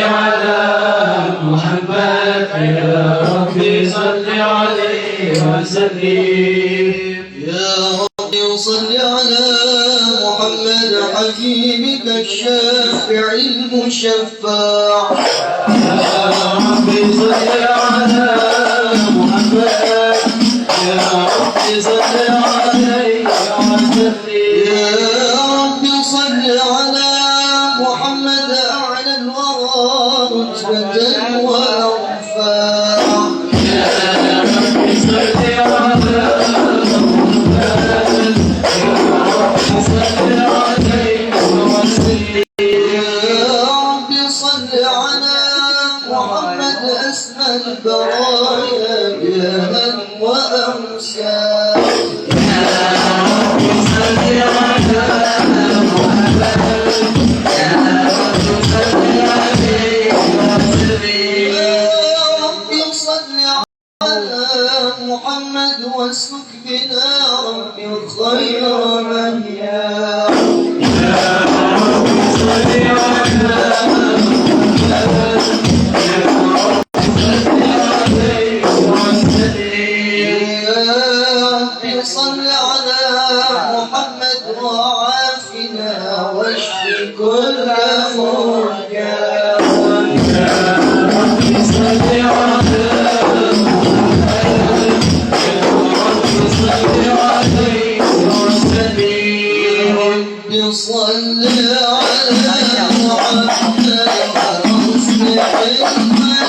على محمد يا ربي صل عليه وسلم يا ربي صل على محمد حبيبك الشافع المشفع يا ربي صل على محمد يا ربي صل عليه وسلم يا ربي صل على محمد أعلى الورى رتبة وأرفع يا ربي صل على محمد يا ربي صل عليه وسلم يا ربي صل على محمد أسمى البرايا جاها وأمسا محمد واسلك بنا ربي خير من يا رب صل على محمد يا رب صل عليه وسلم يا ربي صل على محمد وعافنا واشف كل مرجى يا رب صل على محمد يا رب صل عليه وسلم رب صل على محمد واصلح المجد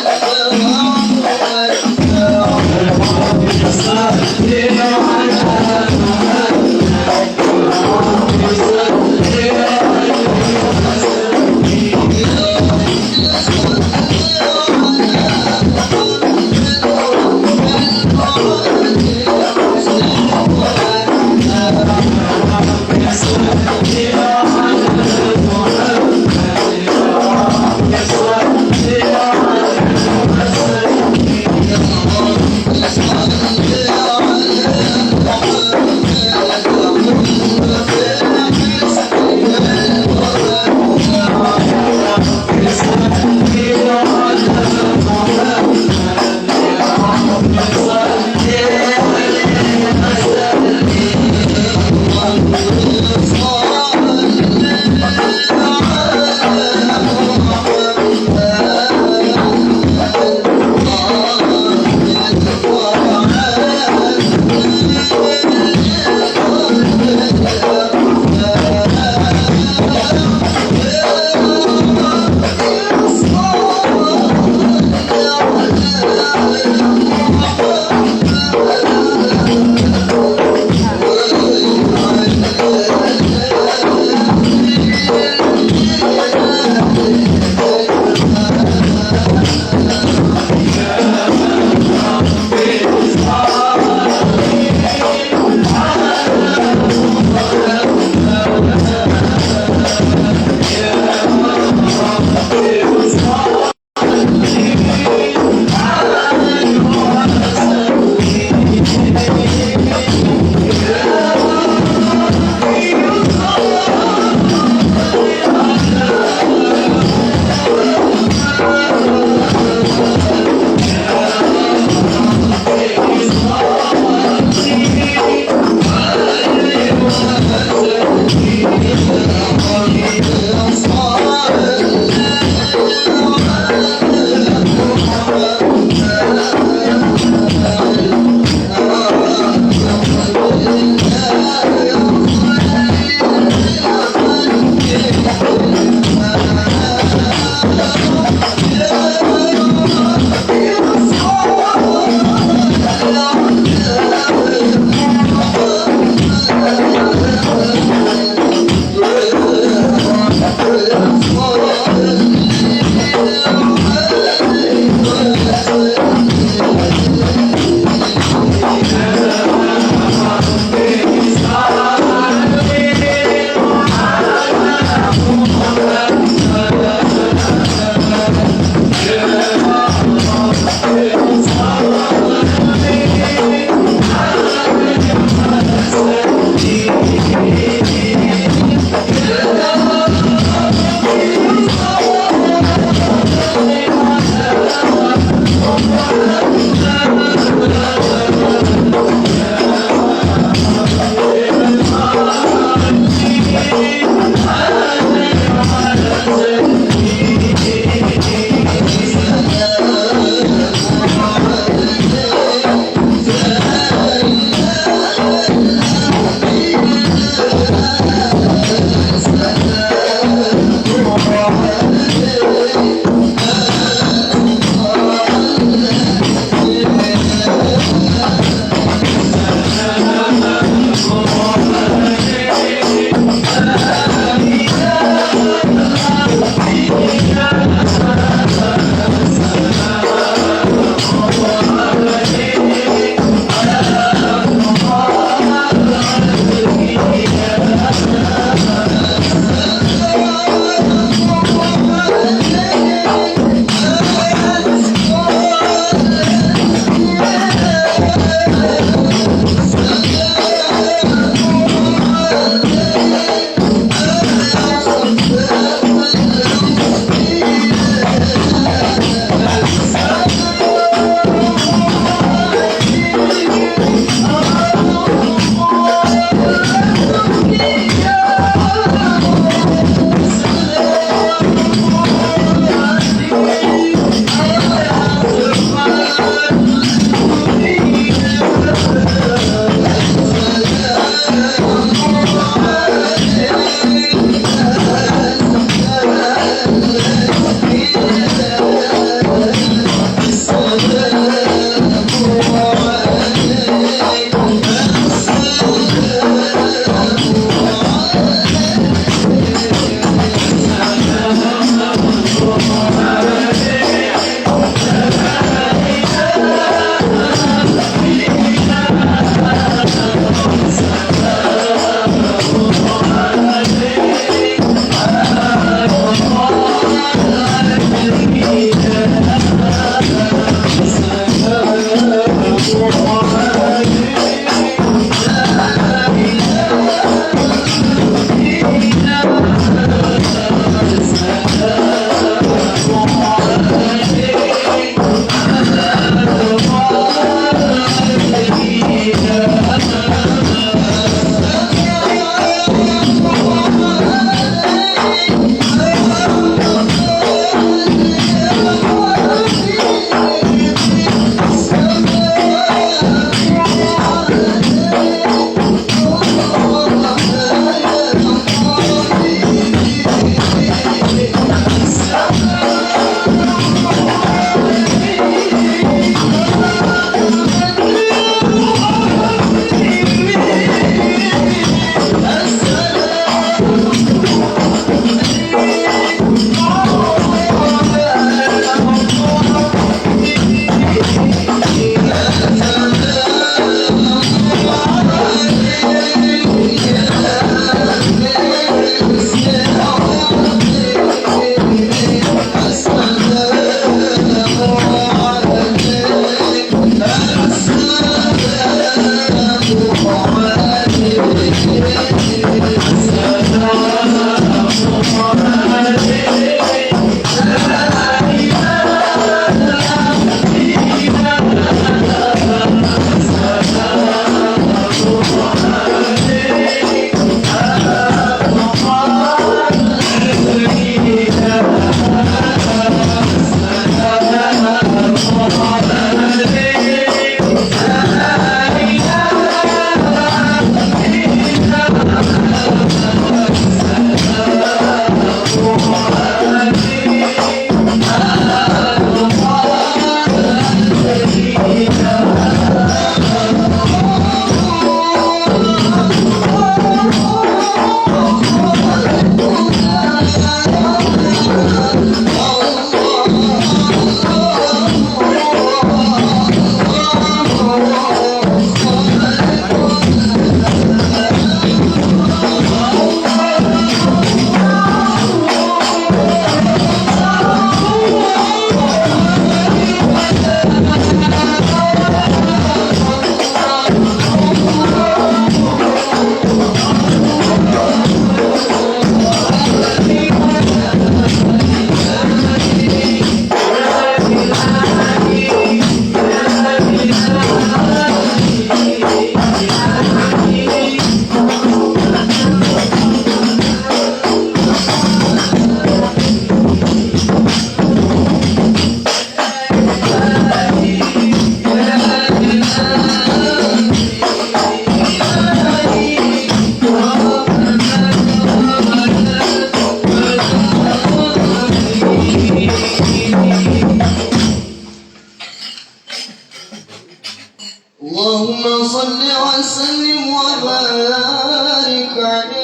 صل وسلم وبارك عليه.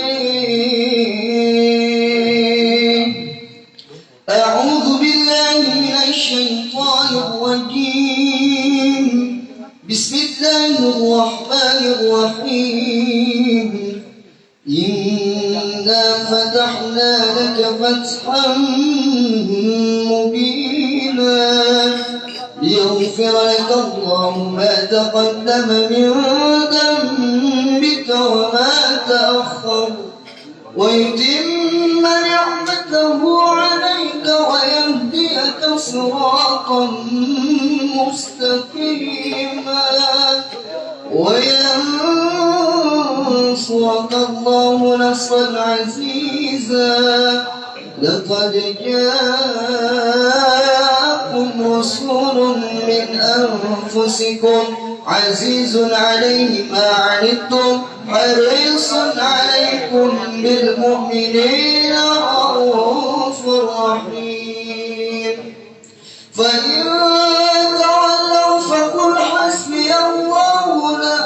أعوذ بالله من الشيطان الرجيم. بسم الله الرحمن الرحيم. إنا فتحنا لك فتحا مبينا ليغفر لك الله ما تقدم من ذنبك وما تأخر ويتم نعمته عليك ويهديك صراطا مستقيما وينصرك الله نصرا عزيزا. لقد جاءكم رسول من أنفسكم عزيز عليه ما عنتم حريص عليكم بالمؤمنين رؤوف رحيم. فإن تولوا فقل حسبي الله لا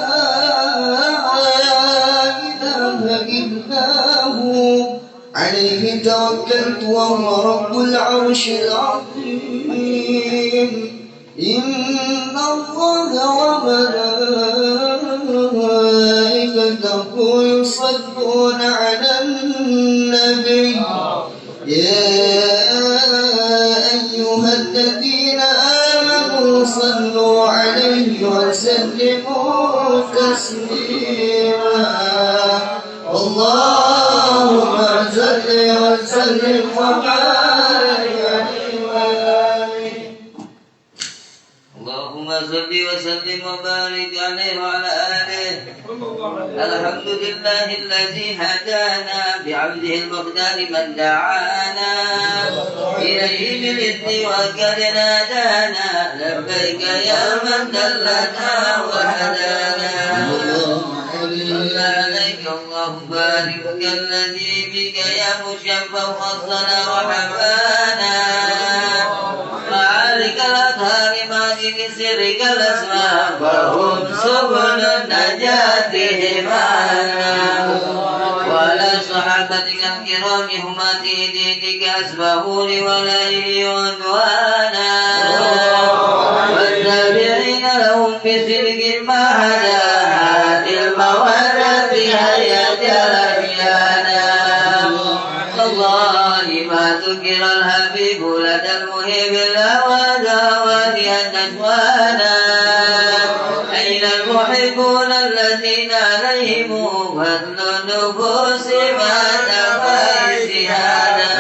إله إلا هو عليه توكلت وهو رب العرش العظيم. إن الله وملائكته يصلون على النبي يا أيها الذين آمنوا صلوا عليه وسلموا تسليما. اللهم صل وسلم وبارك عليه. اللهم صل وسلم وبارك عليه وعلى آله. الحمد لله الذي هدانا بعبده المختار من دعانا إليه بالإذن وكر نادانا. لبيك يا من دلنا وهدانا. صلى عليك الله بارك الذي بك يا مشفى وصلنا وحمانا. معارك الأطهار مالك سرك الأسماء فهم سبل النجاة همانا. وعلى صحابتك الكرام همات دينك أسبهوا لوليه عنوانا. والتابعين لهم بسلك ما هداها المودة هيا جلجانا. والله ما ذكر الحبيب لدى المهيب الأوادي النجوانا. أين المحبون الذين عليهم فضل النفوس ما تفايزهانا.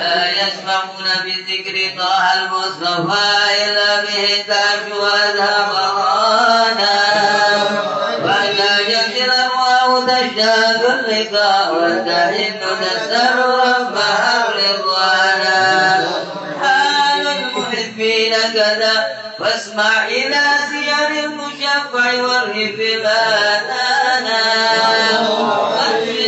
لا يسمعون بذكر طه المصطفى إلا به تشو أذهبنا. وإذا جئت الأرواح تشتاق اللقاء وتحن تسأل ربها رضوانا. حال المحبين كذا واسمع إلى سير المشفع والرف بانانا. أجل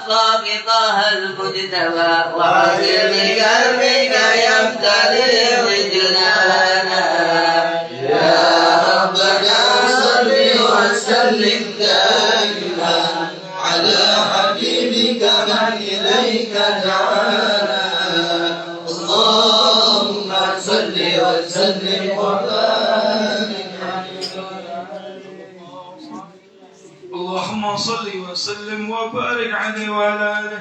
الساقطها المجتبى وحسن قلبك يمتلئ وجنانا. يا ربنا صل وسلم دائما على حبيبك من إليك دعانا. اللهم صل وسلم وبارك. اللهم صل وسلم وبارك عليه وعلى آله.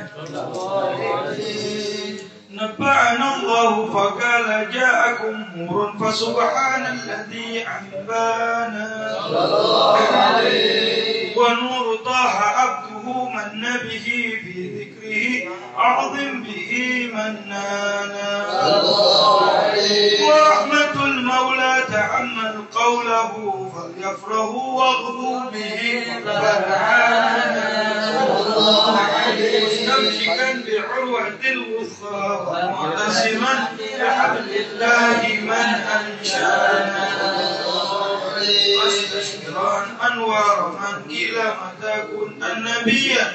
نبأنا الله فقال جاءكم نور فسبحان الذي أنبانا. ونور طه عبده من به في ذكره أعظم به منانا. ورحمة المولى تعمل قوله فليفرحوا واغضوا به فرحانا. مستمسكا بعروة الوثقى معتصما بحبل الله من أنشانا. واستشكرا أنوار من إلى متى كنت نبيا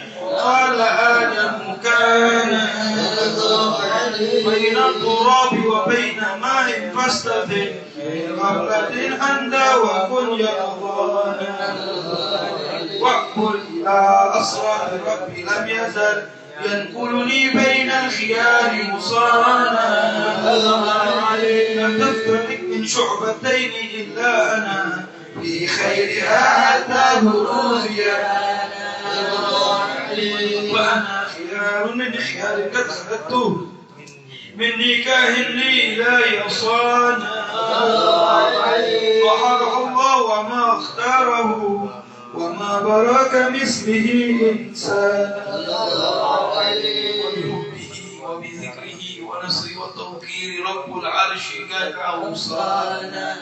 قال آدم كان بين التراب وبين ماء فاستتر قبلة أنت وكن يقظانا وأقبل إلى أسرار ربي لم يزل ينقلني بين الخيار مصانا لم تفترق من شعبتين إلا أنا في خيرها حتى بروزيا وأنا خيار من خيار قد خدته من نكاه لي لا يصانا وحرق الله وما اختاره وما برك مثله إنسان وبحبه وبذكره ونصره وتوقير رب العرش قد أوصانا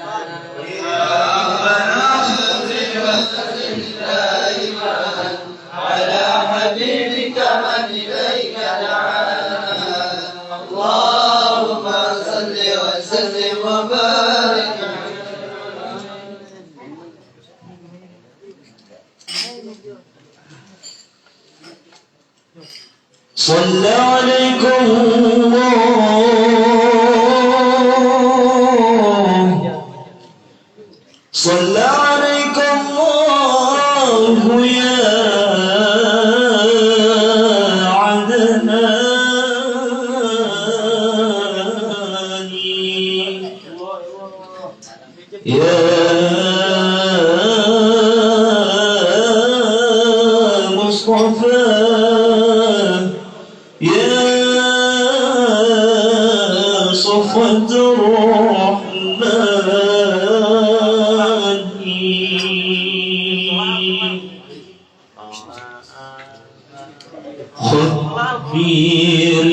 يا ربنا صل وسلم دائما على حبيبك من إليك دعانا اللهم صل وسلم وبارك صلى عليكم الله صلى عليكم الله يا عدناني يا مصطفى يا صفوة الرحمن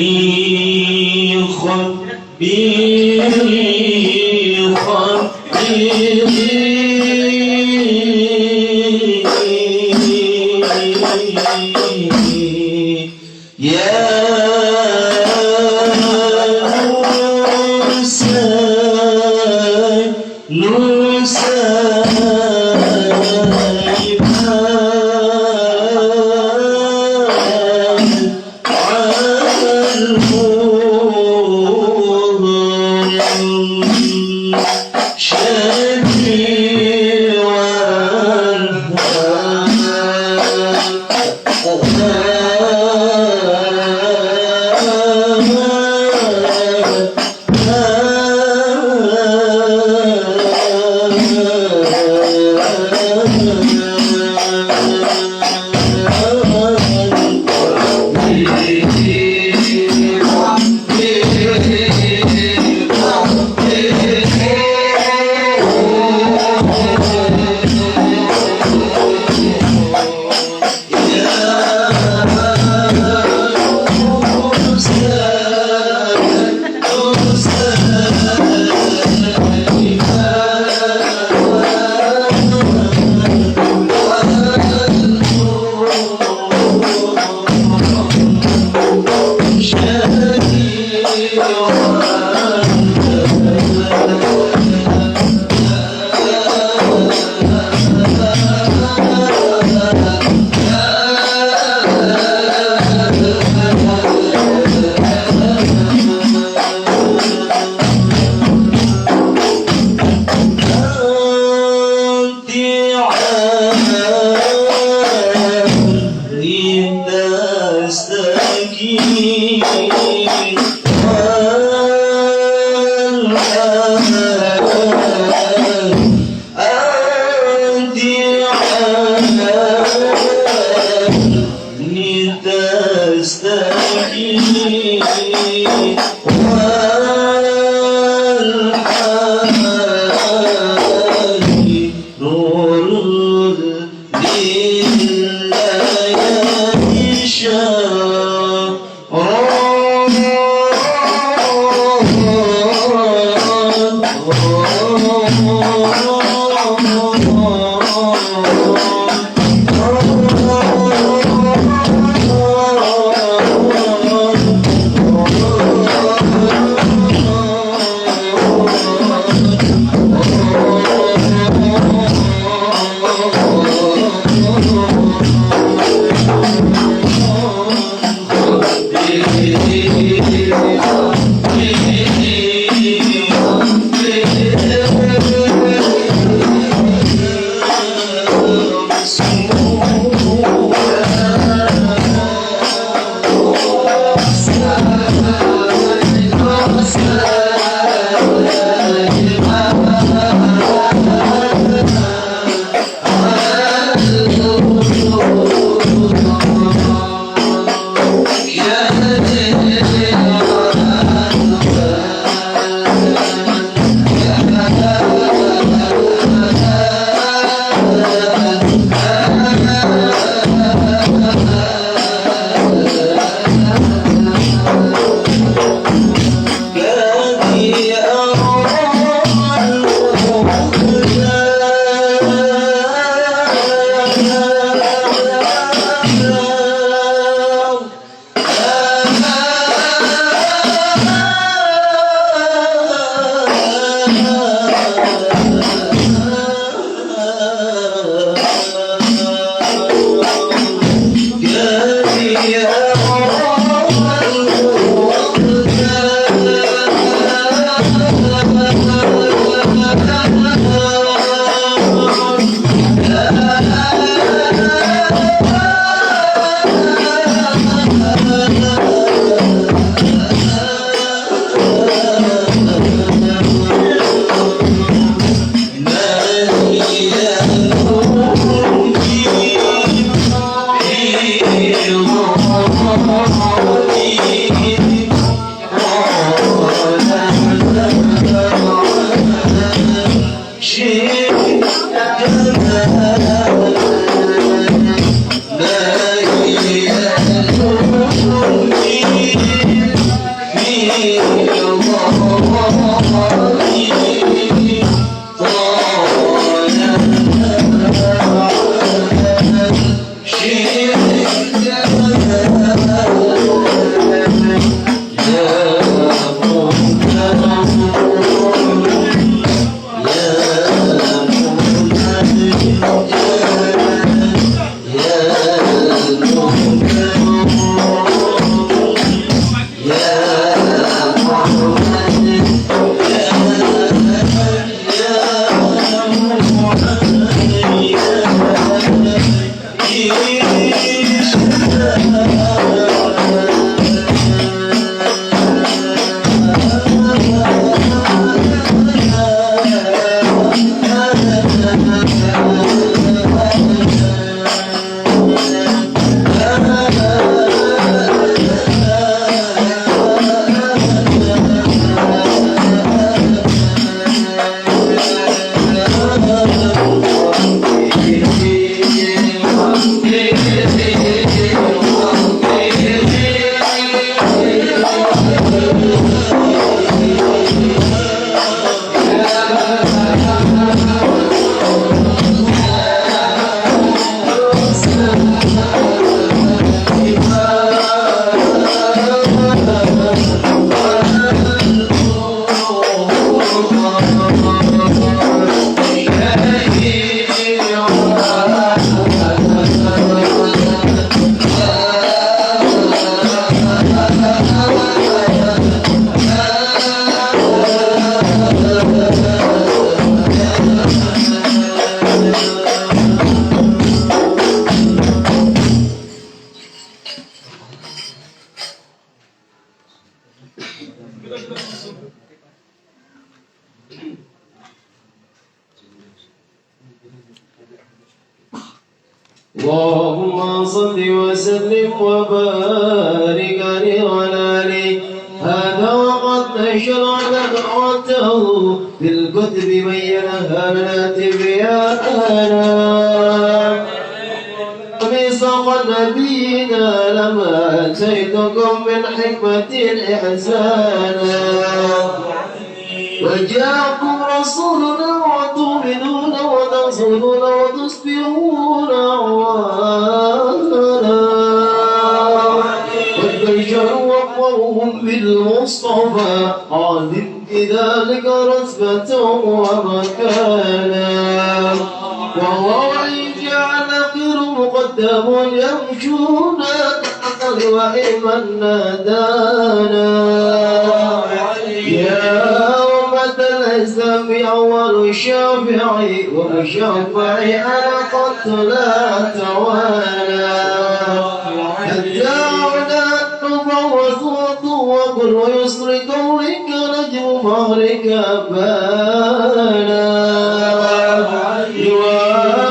خبيري خبيري خبيري يا اللهم صل وسلم وبارك عليه وعلى آله. هذا وقد نشر دعوته في الكتب بينها لنا تبيانا ميثاق نبينا لما اتيتكم من حكمة إحسانا وجاءكم رسولنا وتؤمنون وتنصرون وتصبحون عوانا والبشر وقوهم بالمصطفى عادل بذلك رتبة ومكانا وهو إن جعل خير مقدم يمشون تحت وإيما نادانا يا أمة الإسلام أول الشافعي ومشافعي أنا قد لا توالى الدعوة نبوة وقل ويسر قولك نجم مهرك بانا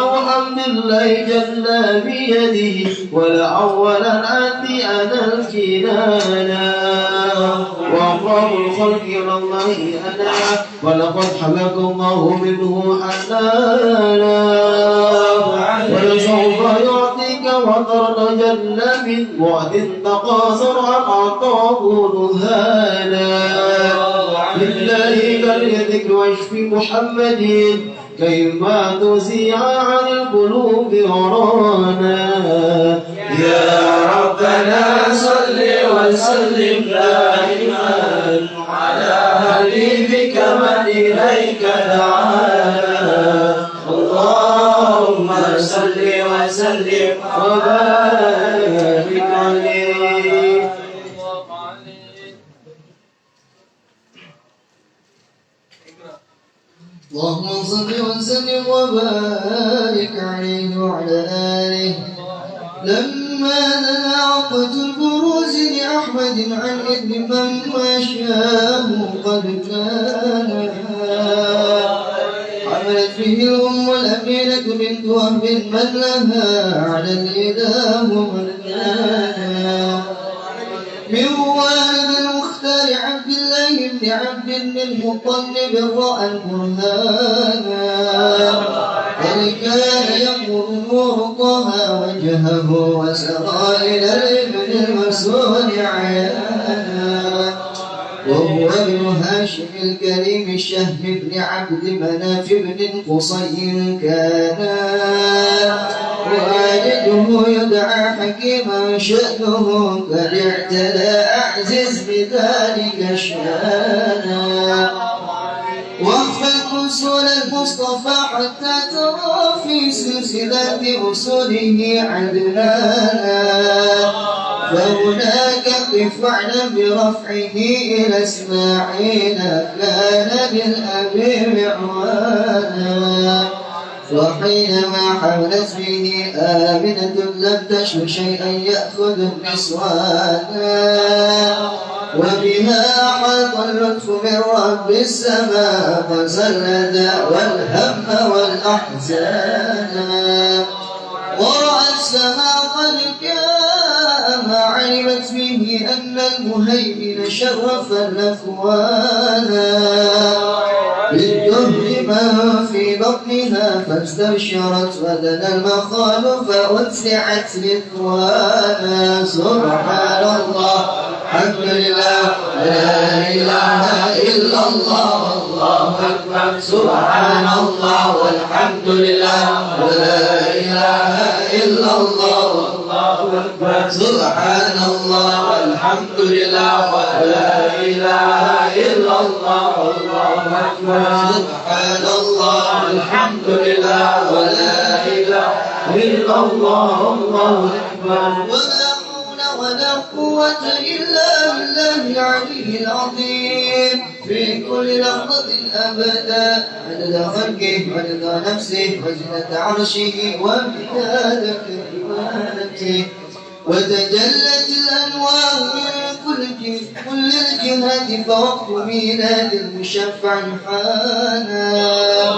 وحمد الله جل بيده ولا أولا أنت أنا الكنانا وأقرب الخلق إلى الله أنا ولقد حبك الله منه حنانا ولسوف يعطيك وقرن جل من وعد تقاصر عن عطاه نهانا لله كاليدك واشف محمد كيما تزيع عن القلوب ورانا يا ربنا صل وسلم دائما على حبيبك من إليك دعانا اللهم صل وسلم وبارك عليه. اللهم صل وسلم وبارك عليه وعلى آله. لما نزل عقبة البروز لأحمد عن إذن من مشاه قد كان حملت به الأم الأمينة بنت وهب من لها على الإله من كان من والد المختار عبد الله بن عبد المطلب رأى البرهانا بل كان يقول نور طه وجهه وسرى إلى الابن المسعود عيانا وهو ابن هاشم الكريم الشهم بن عبد مناف بن قصي كان والده يدعى حكيما شأنه قد اعتلى أعزز بذلك شانا واخفض أصول المصطفى حتى ترى في سلسلة أصوله عدنانا فهناك قف واعلم برفعه إلى إسماعيل كان للأبي معوانا وحينما حملت به آمنة لم تشو شيئا يأخذ النسوانا وبها حاط اللطف من رب السماء فزل داء الهم والأحزان ورأت السماء قد كان علمت به أن المهيمن شرف الأكوانا بالدهر من في بطنها فاستبشرت ودنا المخالف واتسعت ذكوانا سبحان الله الحمد لله لا إله إلا الله والله أكبر سبحان الله والحمد لله ولا إله إلا الله والله أكبر سبحان الله والحمد لله ولا إله إلا الله والله أكبر سبحان الله والحمد لله ولا إله إلا الله والله أكبر ولا قوة إلا بالله العلي العظيم في كل لحظة أبدا عدد خلقه ورضا نفسه وزنة عرشه ومداد كلماته وتجلت الأنوار من كل كل الجهات فوقت ميلاد المشفع حانا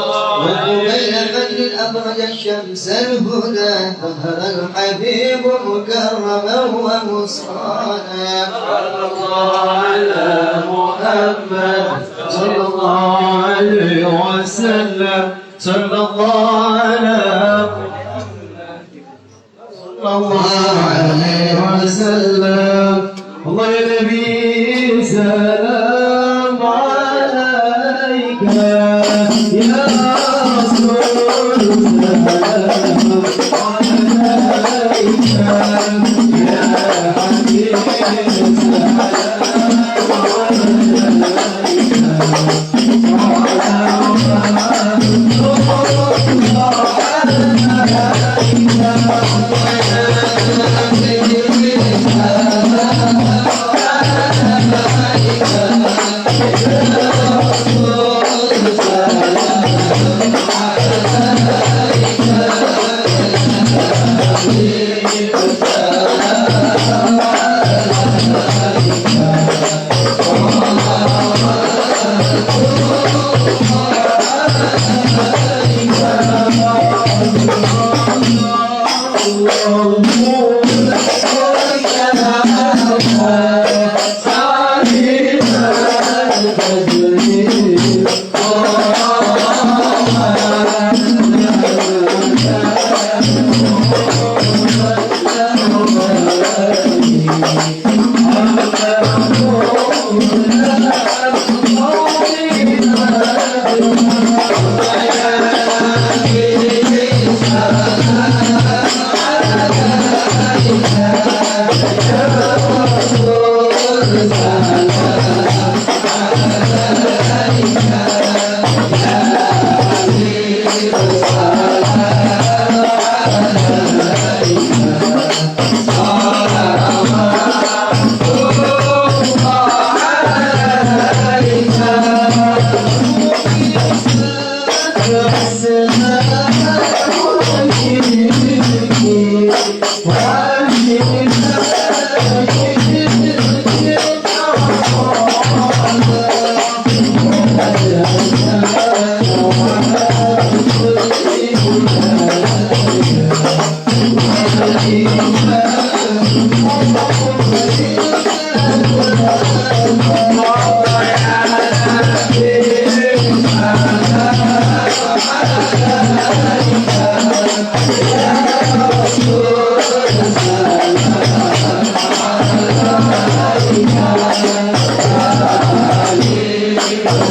وقبيل فجر أبرج الشمس الهدى ظهر الحبيب مكرما ومصانا. صلى الله على محمد صلى الله عليه وسلم صلى الله على صلى الله عليه وسلم. الله يا نبي سلام عليك يا رسول سلام عليك يا حبيب سلام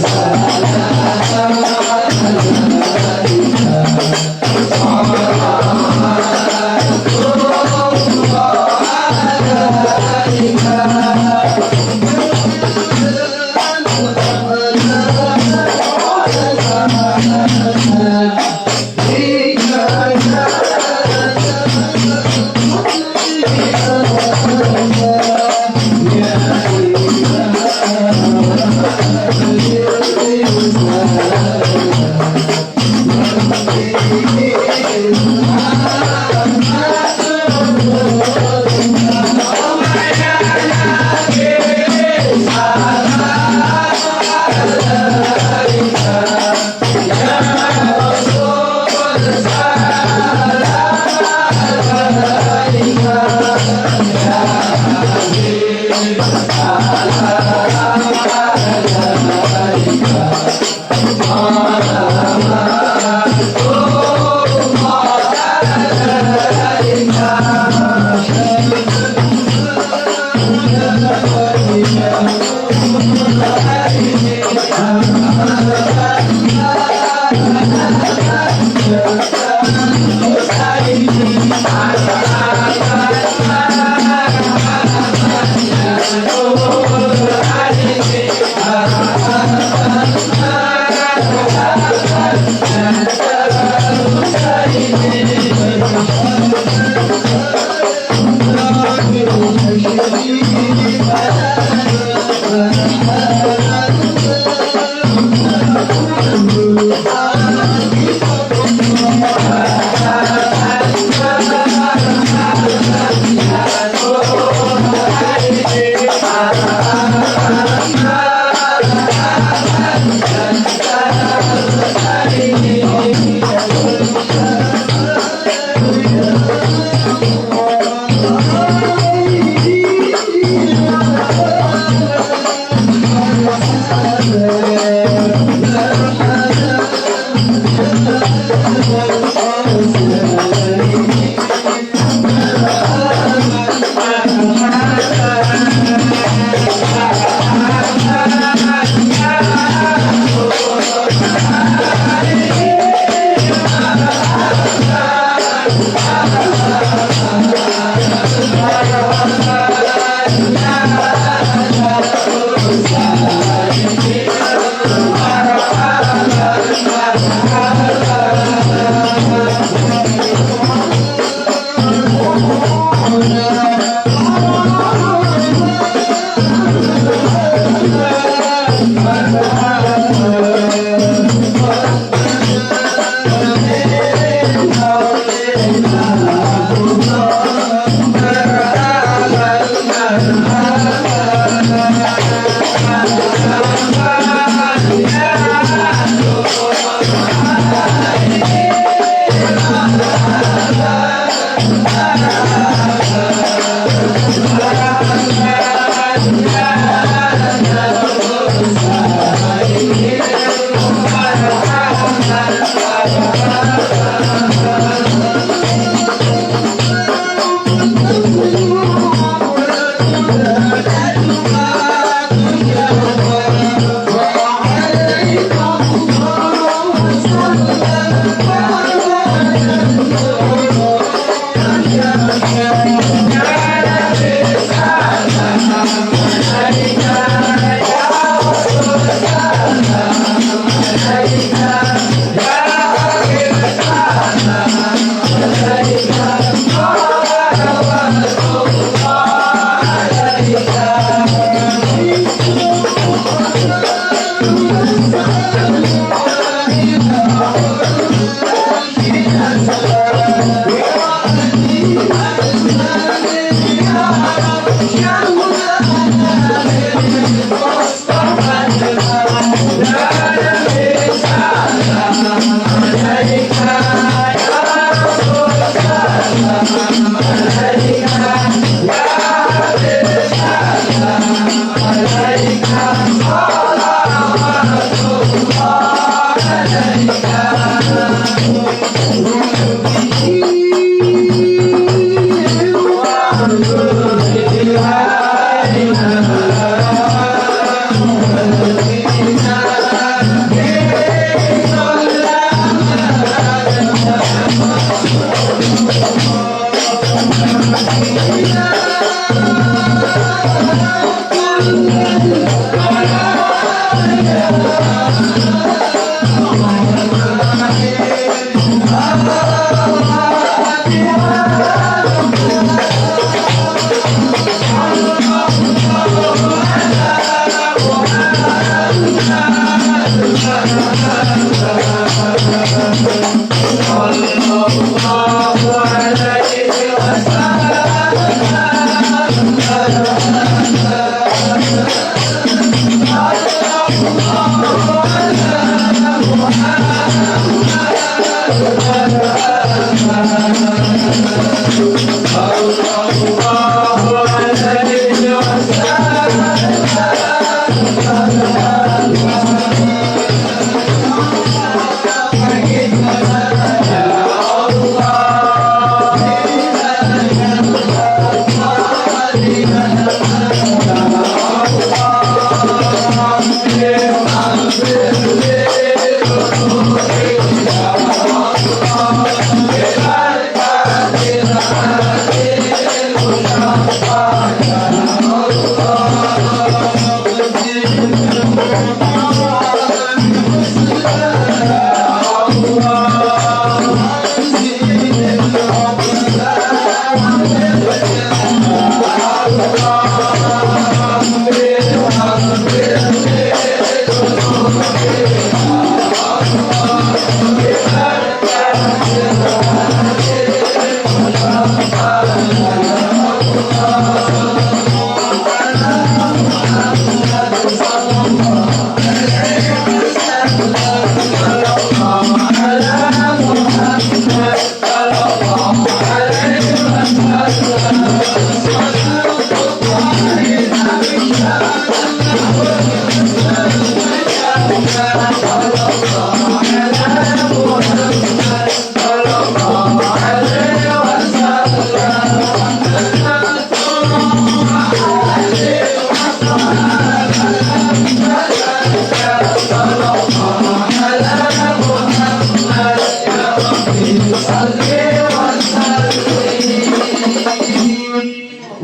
Salam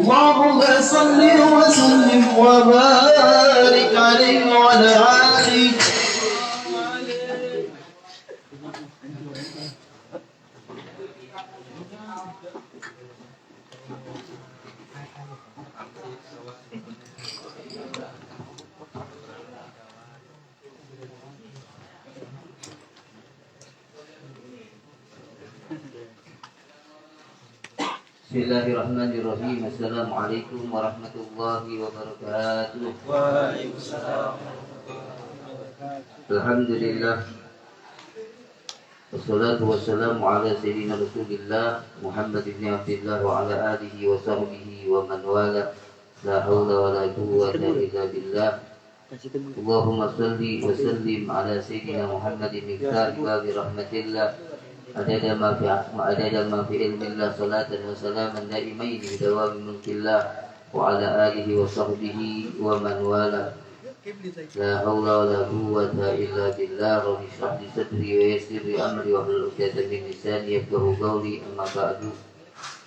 اللهم صل وسلم وبارك عليه وعلى آله. Bismillahirrahmanirrahim. Assalamualaikum warahmatullahi wabarakatuh. Waalaikumsalam. Alhamdulillah. Wassalatu wassalamu ala sayyidina Rasulillah Muhammad ibn Abdillah wa ala alihi wa sahbihi wa man wala. La hawla wa la quwwata illa billah. Allahumma salli wa sallim ala sayyidina Muhammadin miqdar babi rahmatillah. عدد ما في علم الله صلاة وسلاما دائمين بدوام ملك الله وعلى آله وصحبه ومن والاه. لا حول ولا قوة إلا بالله. رب اشرح لي صدري ويسر لي أمري واحلل عقدة من لساني يفقهوا قولي. أما بعد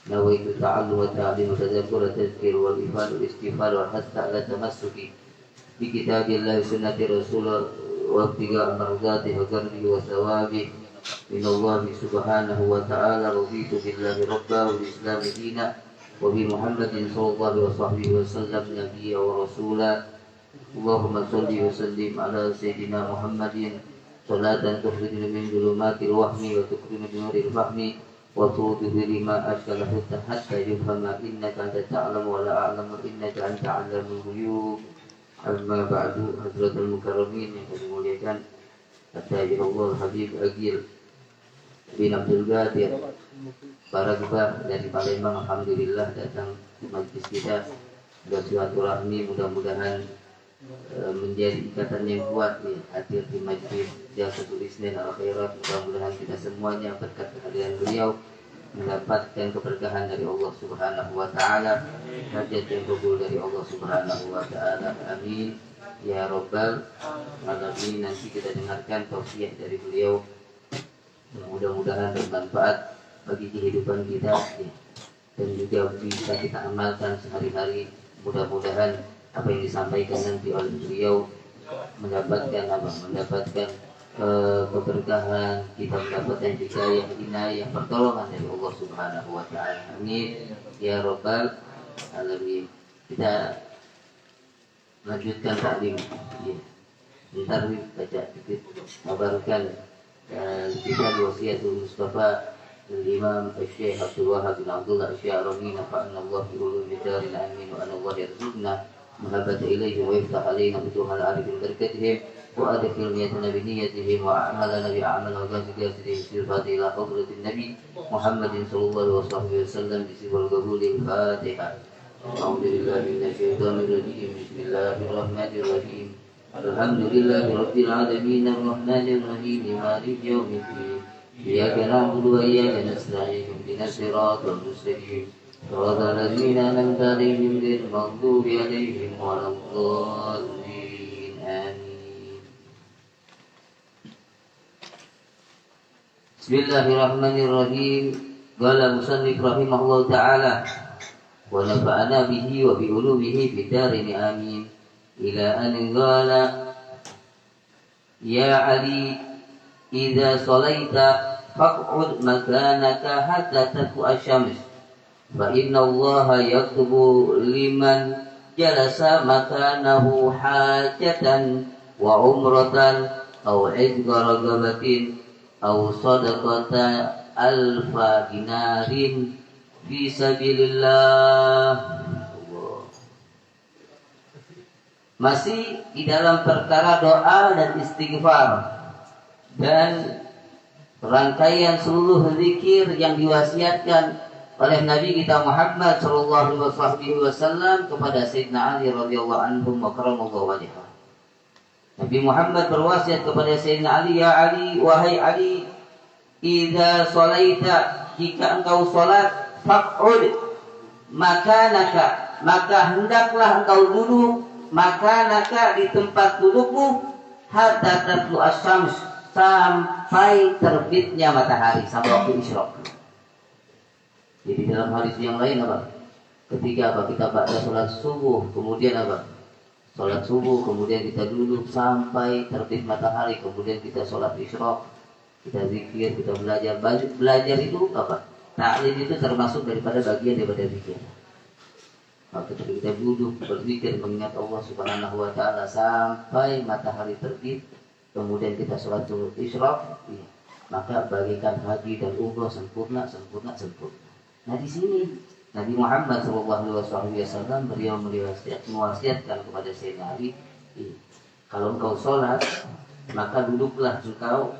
نويت التعلم والتعليم والتذكر والتذكير والإفادة والاستغفار والحث على التمسك بكتاب الله وسنة رسوله وابتغاء مرضاته وقربه وثوابه من الله سبحانه وتعالى. رضيت بالله ربا والإسلام دينا وبمحمد صلى الله وصحبه وسلم نبيا ورسولا. اللهم صل وسلم على سيدنا محمد صلاة تخرجنا من ظلمات الوهم وتكرمنا بنور الفهم وتوضح لما أشكل حتى يفهم إنك أنت تعلم ولا أعلم إنك أنت علام الغيوب. Amma ba'du, Hadratul Mukarramin yang kami muliakan, At-Tajirullah Habib Agil bin Abdul Qadir Baragba dari Palembang, alhamdulillah datang di majlis kita. Bersilaturahmi, mudah-mudahan menjadi ikatan yang kuat di hadir di majlis Jalsatul Isnin Al-Khairat. Mudah-mudahan kita semuanya berkat kehadiran beliau mendapatkan keberkahan dari Allah Subhanahu wa taala, hajat yang kabul dari Allah Subhanahu wa taala. Amin ya rabbal alamin. Nanti kita dengarkan tausiah dari beliau, mudah-mudahan bermanfaat bagi kehidupan kita ya, dan juga bisa kita amalkan sehari-hari. Mudah-mudahan apa yang disampaikan nanti oleh beliau mendapatkan keberkahan, kita mendapatkan hidayah, inayah, pertolongan dari Allah Subhanahu wa taala. Amin ya rabbal alamin. Kita lanjutkan taklim. Ya. Bentar baca sedikit kabarkan kita wasiatul Mustafa Imam Syekh Abdul Wahab bin Abdullah Syaroni, nafa'ana Allah bi ulumi darin amin wa ana Allah yarzuqna mahabbata ilaihi wa yaftah alaina futuhal arifin barakatihim wa adkhil niyatana bi niyatihim wa a'malana bi a'mal ghaziyatihim sirfati ila hadratin nabi Muhammadin sallallahu alaihi wasallam bi sirril qabulil Fatihah. A'udzubillahi minasyaitonir rajim. Bismillahirrahmanirrahim. Alhamdulillahi rabbil alamin arrahmanir rahim maliki yaumiddin. Iyyaka na'budu wa iyyaka nasta'in ihdinas siratal mustaqim. صراط الذين أنعمت عليهم غير المغضوب عليهم ولا الضالين آمين. بسم الله الرحمن الرحيم. قال المصنف رحمه الله تعالى ونفعنا به وبعلومه في الدارين آمين. إلى أن قال يا علي إذا صليت فاقعد مكانك حتى تطلع الشمس فإن الله يكتب لمن جلس مكانه حاجة وعمرة أو عتق رقبة أو صدقة 1000 دينار في سبيل الله. Masih di dalam perkara doa dan istighfar dan rangkaian seluruh zikir yang diwasiatkan oleh Nabi kita Muhammad sallallahu alaihi wasallam kepada Sayyidina Ali radhiyallahu anhu wa karamallahu wajhahu. Nabi Muhammad berwasiat kepada Sayyidina Ali, ya Ali, wahai Ali, idza shalaita, jika engkau salat, faq'ud makanaka, maka hendaklah engkau duduk, makanaka, di tempat dudukmu, hatta tatlu asy-syams, sampai terbitnya matahari, sampai waktu isyraq. Jadi dalam hadis yang lain apa? Ketika kita baca sholat subuh, kemudian apa? Sholat subuh, kemudian kita duduk sampai terbit matahari, kemudian kita sholat isyraq, kita zikir, kita belajar. Belajar itu apa? Ta'lim itu termasuk daripada bagian daripada zikir. Maka ketika kita duduk berzikir mengingat Allah Subhanahu wa taala sampai matahari terbit, kemudian kita sholat isyraq, maka bagikan haji dan umrah sempurna. Nah di sini Nabi Muhammad SAW beliau mewasiatkan kepada Sayyidina Ali, kalau engkau sholat maka duduklah engkau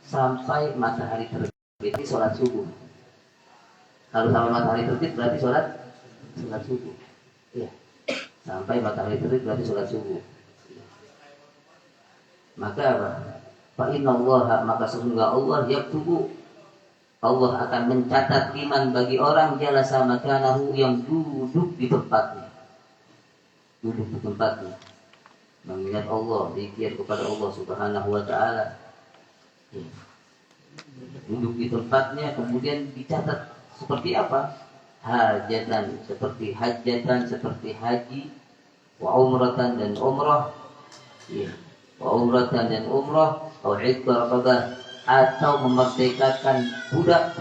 sampai matahari terbit. Ini sholat subuh. Kalau sampai matahari terbit berarti sholat subuh. Ya. Sampai matahari terbit berarti sholat subuh. Maka apa? Fa inna Allah, maka sesungguhnya Allah yaktubu, Allah akan mencatat liman bagi orang jalasa makanahu, yang duduk di tempatnya. Duduk di tempatnya. Mengingat Allah, zikir kepada Allah Subhanahu wa taala. Duduk di tempatnya, kemudian dicatat seperti apa? Hajatan, seperti haji, wa umratan dan umrah. Ya. Wa umratan dan umrah, atau idqa raqabah, atau memerdekakan budak.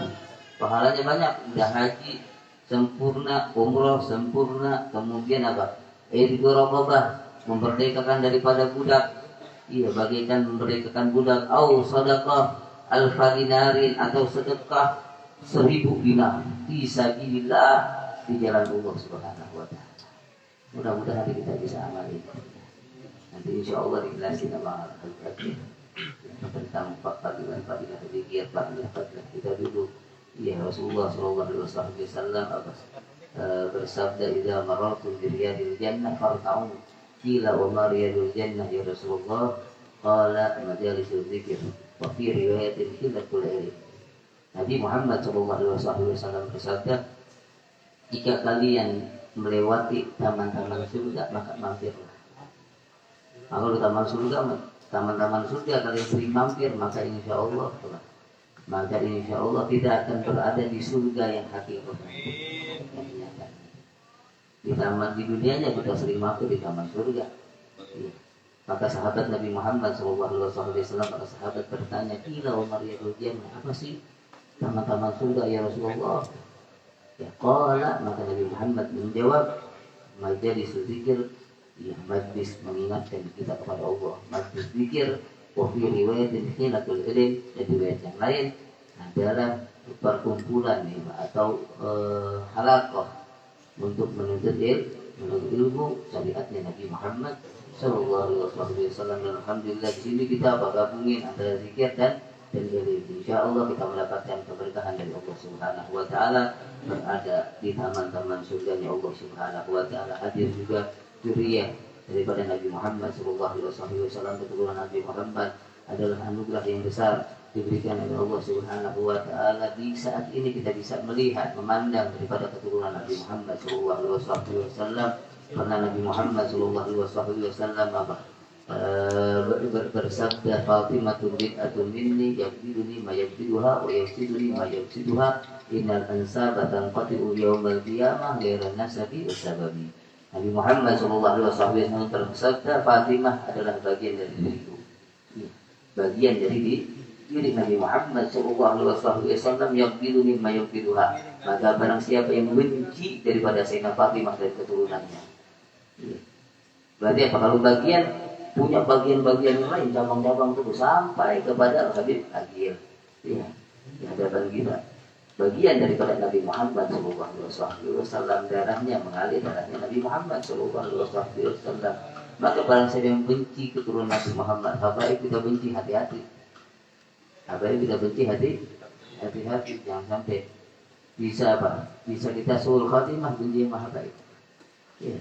Pahalanya banyak. Udah haji sempurna, umrah sempurna, kemudian apa? Idqa raqabah, memerdekakan daripada budak. Iya, bagaikan memerdekakan budak. Au sadaqah 1000 dinarin, atau sedekah 1000 dinar fi sabilillah, di jalan Allah Subhanahu wa taala. Mudah-mudahan kita bisa amalin. Nanti insya Allah dijelasin sama Al-Fatih tentang fadilah zikir, fadilah kita dulu. Ya Rasulullah Shallallahu Alaihi Wasallam bersabda, "Idza marartum bi riyadil jannah farta'u." Qila wa ma riyadul jannah ya Rasulullah? Qala majalisul zikir. Wa fi riwayatin khilatul ilm. Nabi Muhammad Shallallahu Alaihi Wasallam bersabda, jika kalian melewati taman-taman surga maka mampirlah. Kalau di taman-taman surga kalian sering mampir, maka insya Allah tidak akan berada di surga yang hakiki. Di taman di dunianya kita sering mampir di taman surga. Maka sahabat Nabi Muhammad SAW, para sahabat bertanya, "Qila wa mariyadul jannah?" Apa sih taman-taman surga ya Rasulullah? Ya qala, maka Nabi Muhammad menjawab, majelis zikir, ya majlis mengingatkan kita kepada Allah, majlis zikir. Wa fi riwayatin khilatul ilm, dan riwayat yang lain adalah perkumpulan atau halaqah untuk menuntut ilmu syariatnya Nabi Muhammad Sallallahu Alaihi Wasallam. Dan alhamdulillah di sini kita gabungin antara zikir dan ilmu. Insya Allah kita mendapatkan keberkahan dari Allah Subhanahu Wa Taala, berada di taman-taman surganya Allah Subhanahu Wa Taala. Hadir juga zuriyah daripada Nabi Muhammad Sallallahu Alaihi Wasallam. Keturunan Nabi Muhammad adalah anugerah yang besar diberikan oleh Allah Subhanahu Wa Taala. Di saat ini kita bisa melihat, memandang daripada keturunan Nabi Muhammad Sallallahu Alaihi Wasallam. Karena Nabi Muhammad Sallallahu Alaihi Wasallam bersabda, "Fatimatu bid'atun minni, yabdiluni ma yabdiluha wa yafsiduni ma yafsiduha. Innal ansaba tanqati'u yawmal qiyamah ghairan nasabi wasababi." Nabi Muhammad Sallallahu Alaihi Wasallam bersabda, Fatimah adalah bagian dari diriku. Bagian dari diri Nabi Muhammad Sallallahu Alaihi Wasallam, yabdiluni ma yabdiluha. Maka barang siapa yang benci daripada Sayyidah Fatimah dan keturunannya. Berarti apa? Kalau bagian punya bagian-bagian lain, cabang-cabang itu sampai kepada Habib Agil, ya, di hadapan kita. Bagian daripada Nabi Muhammad SAW, darahnya mengalir darahnya Nabi Muhammad SAW. Maka barang siapa yang benci keturunan Nabi Muhammad, habaib kita benci, hati-hati. Habaib kita benci, hati-hati, jangan sampai bisa apa? Bisa kita suul khatimah benci sama habaib. Ya.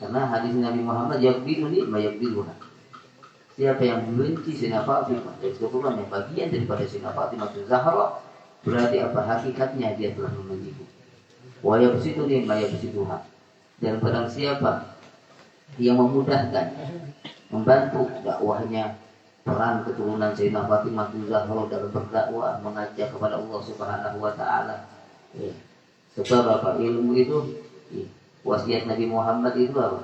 Karena hadis Nabi Muhammad yakbiduni ma yakbiduha. Siapa yang membenci Sayyidina Fatimah dan keturunan yang bagian daripada Sayyidina Fatimah Zahra, berarti apa? Hakikatnya dia telah membenciku. Wa yafsiduni ma yafsiduha. Dan barang siapa yang memudahkan, membantu dakwahnya, peran keturunan Sayyidina Fatimah Zahra dalam berdakwah, mengajak kepada Allah Subhanahu Wa Taala. Ya. Sebab apa? Ilmu itu, wasiat Nabi Muhammad itu apa?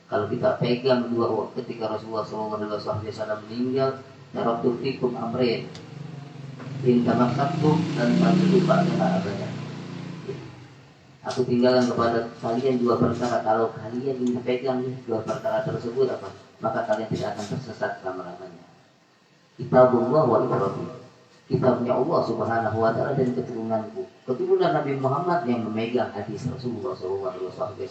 Kalau kita pegang dua waktu ketika Rasulullah SAW meninggal, taraktu fikum amrin, in tamassaktum dan fasilu ba'daha abada. Aku tinggalkan kepada kalian dua perkara. Kalau kalian ingin pegang dua perkara tersebut apa? Maka kalian tidak akan tersesat selama-lamanya. Kitabullah wa ibrahim. Kitabnya Allah Subhanahu Wa Taala dan keturunanku. Keturunan Nabi Muhammad yang memegang hadis Rasulullah SAW.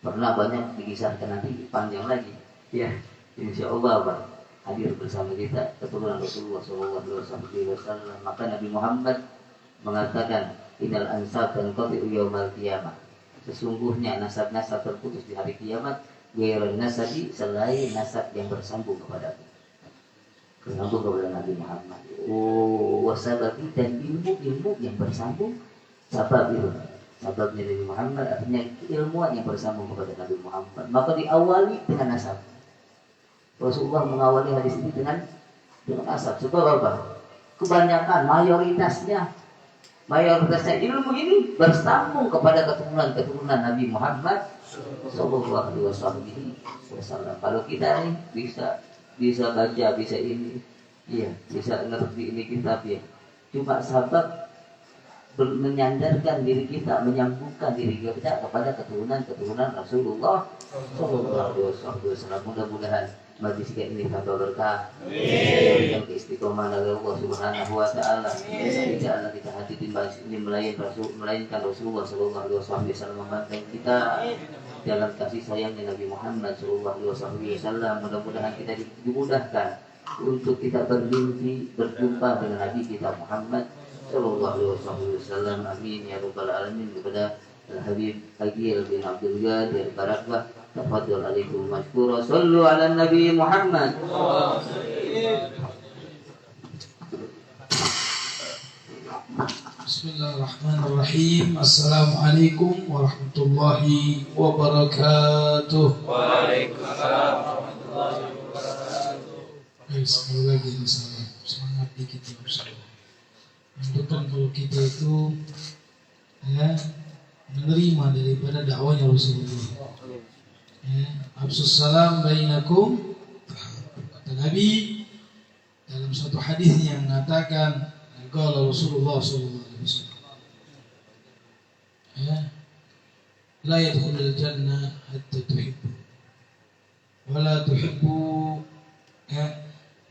Pernah banyak dikisahkan, nanti panjang lagi. Ya, insya Allah Pak, hadir bersama kita keturunan Rasulullah SAW. Maka Nabi Muhammad mengatakan, Innal ansab dan qati'u yawmal qiyamah. Sesungguhnya nasab-nasab terputus di hari kiamat. Ghairan nasabi, selain nasab yang bersambung kepadaku. Bersambung kepada Nabi Muhammad. Wasababi, dan ilmu yang bersambung. Sabab itu, sababnya Nabi Muhammad, artinya ilmuwan yang bersambung kepada Nabi Muhammad. Maka diawali dengan nasab. Rasulullah mengawali hadis ini dengan nasab. Sebab apa? Kebanyakan, mayoritasnya ilmu ini bersambung kepada keturunan Nabi Muhammad Sallallahu Alaihi Wasallam. Kalau kita ini bisa baca, bisa ini, iya, bisa ngerti ini kitab ya. Cuma sabab menyandarkan diri kita, menyambungkan diri kita kepada keturunan Rasulullah Sallallahu Alaihi Wasallam. Mudah-mudahan majlis ini tambah berkah, yang istiqomah dari Allah Subhanahu Wa Taala. Tidaklah kita hati ini melainkan Rasulullah Sallallahu Alaihi Wasallam membantu kita dalam kasih sayangnya Nabi Muhammad SAW. Mudah-mudahan kita dimudahkan untuk kita bermimpi berjumpa dengan Nabi kita Muhammad SAW. Amin ya rabbal alamin. Kepada Al-Habib Agil bin Abdul Qadir Barakah, tafadhal alaikum mashkura. Sallu ala Nabi Muhammad. Bismillahirrahmanirrahim. Assalamualaikum warahmatullahi wabarakatuh. Waalaikumsalam warahmatullahi wabarakatuh. Sekali lagi semangat dikit ya bersama. Menunjukkan kalau kita itu menerima daripada dakwahnya Rasulullah. Absus salam bainakum, kata Nabi dalam suatu hadisnya yang mengatakan, qala Rasulullah sallallahu alaihi wasallam, la yadkhulul jannah hatta tuhibbu wa la tuhibbu,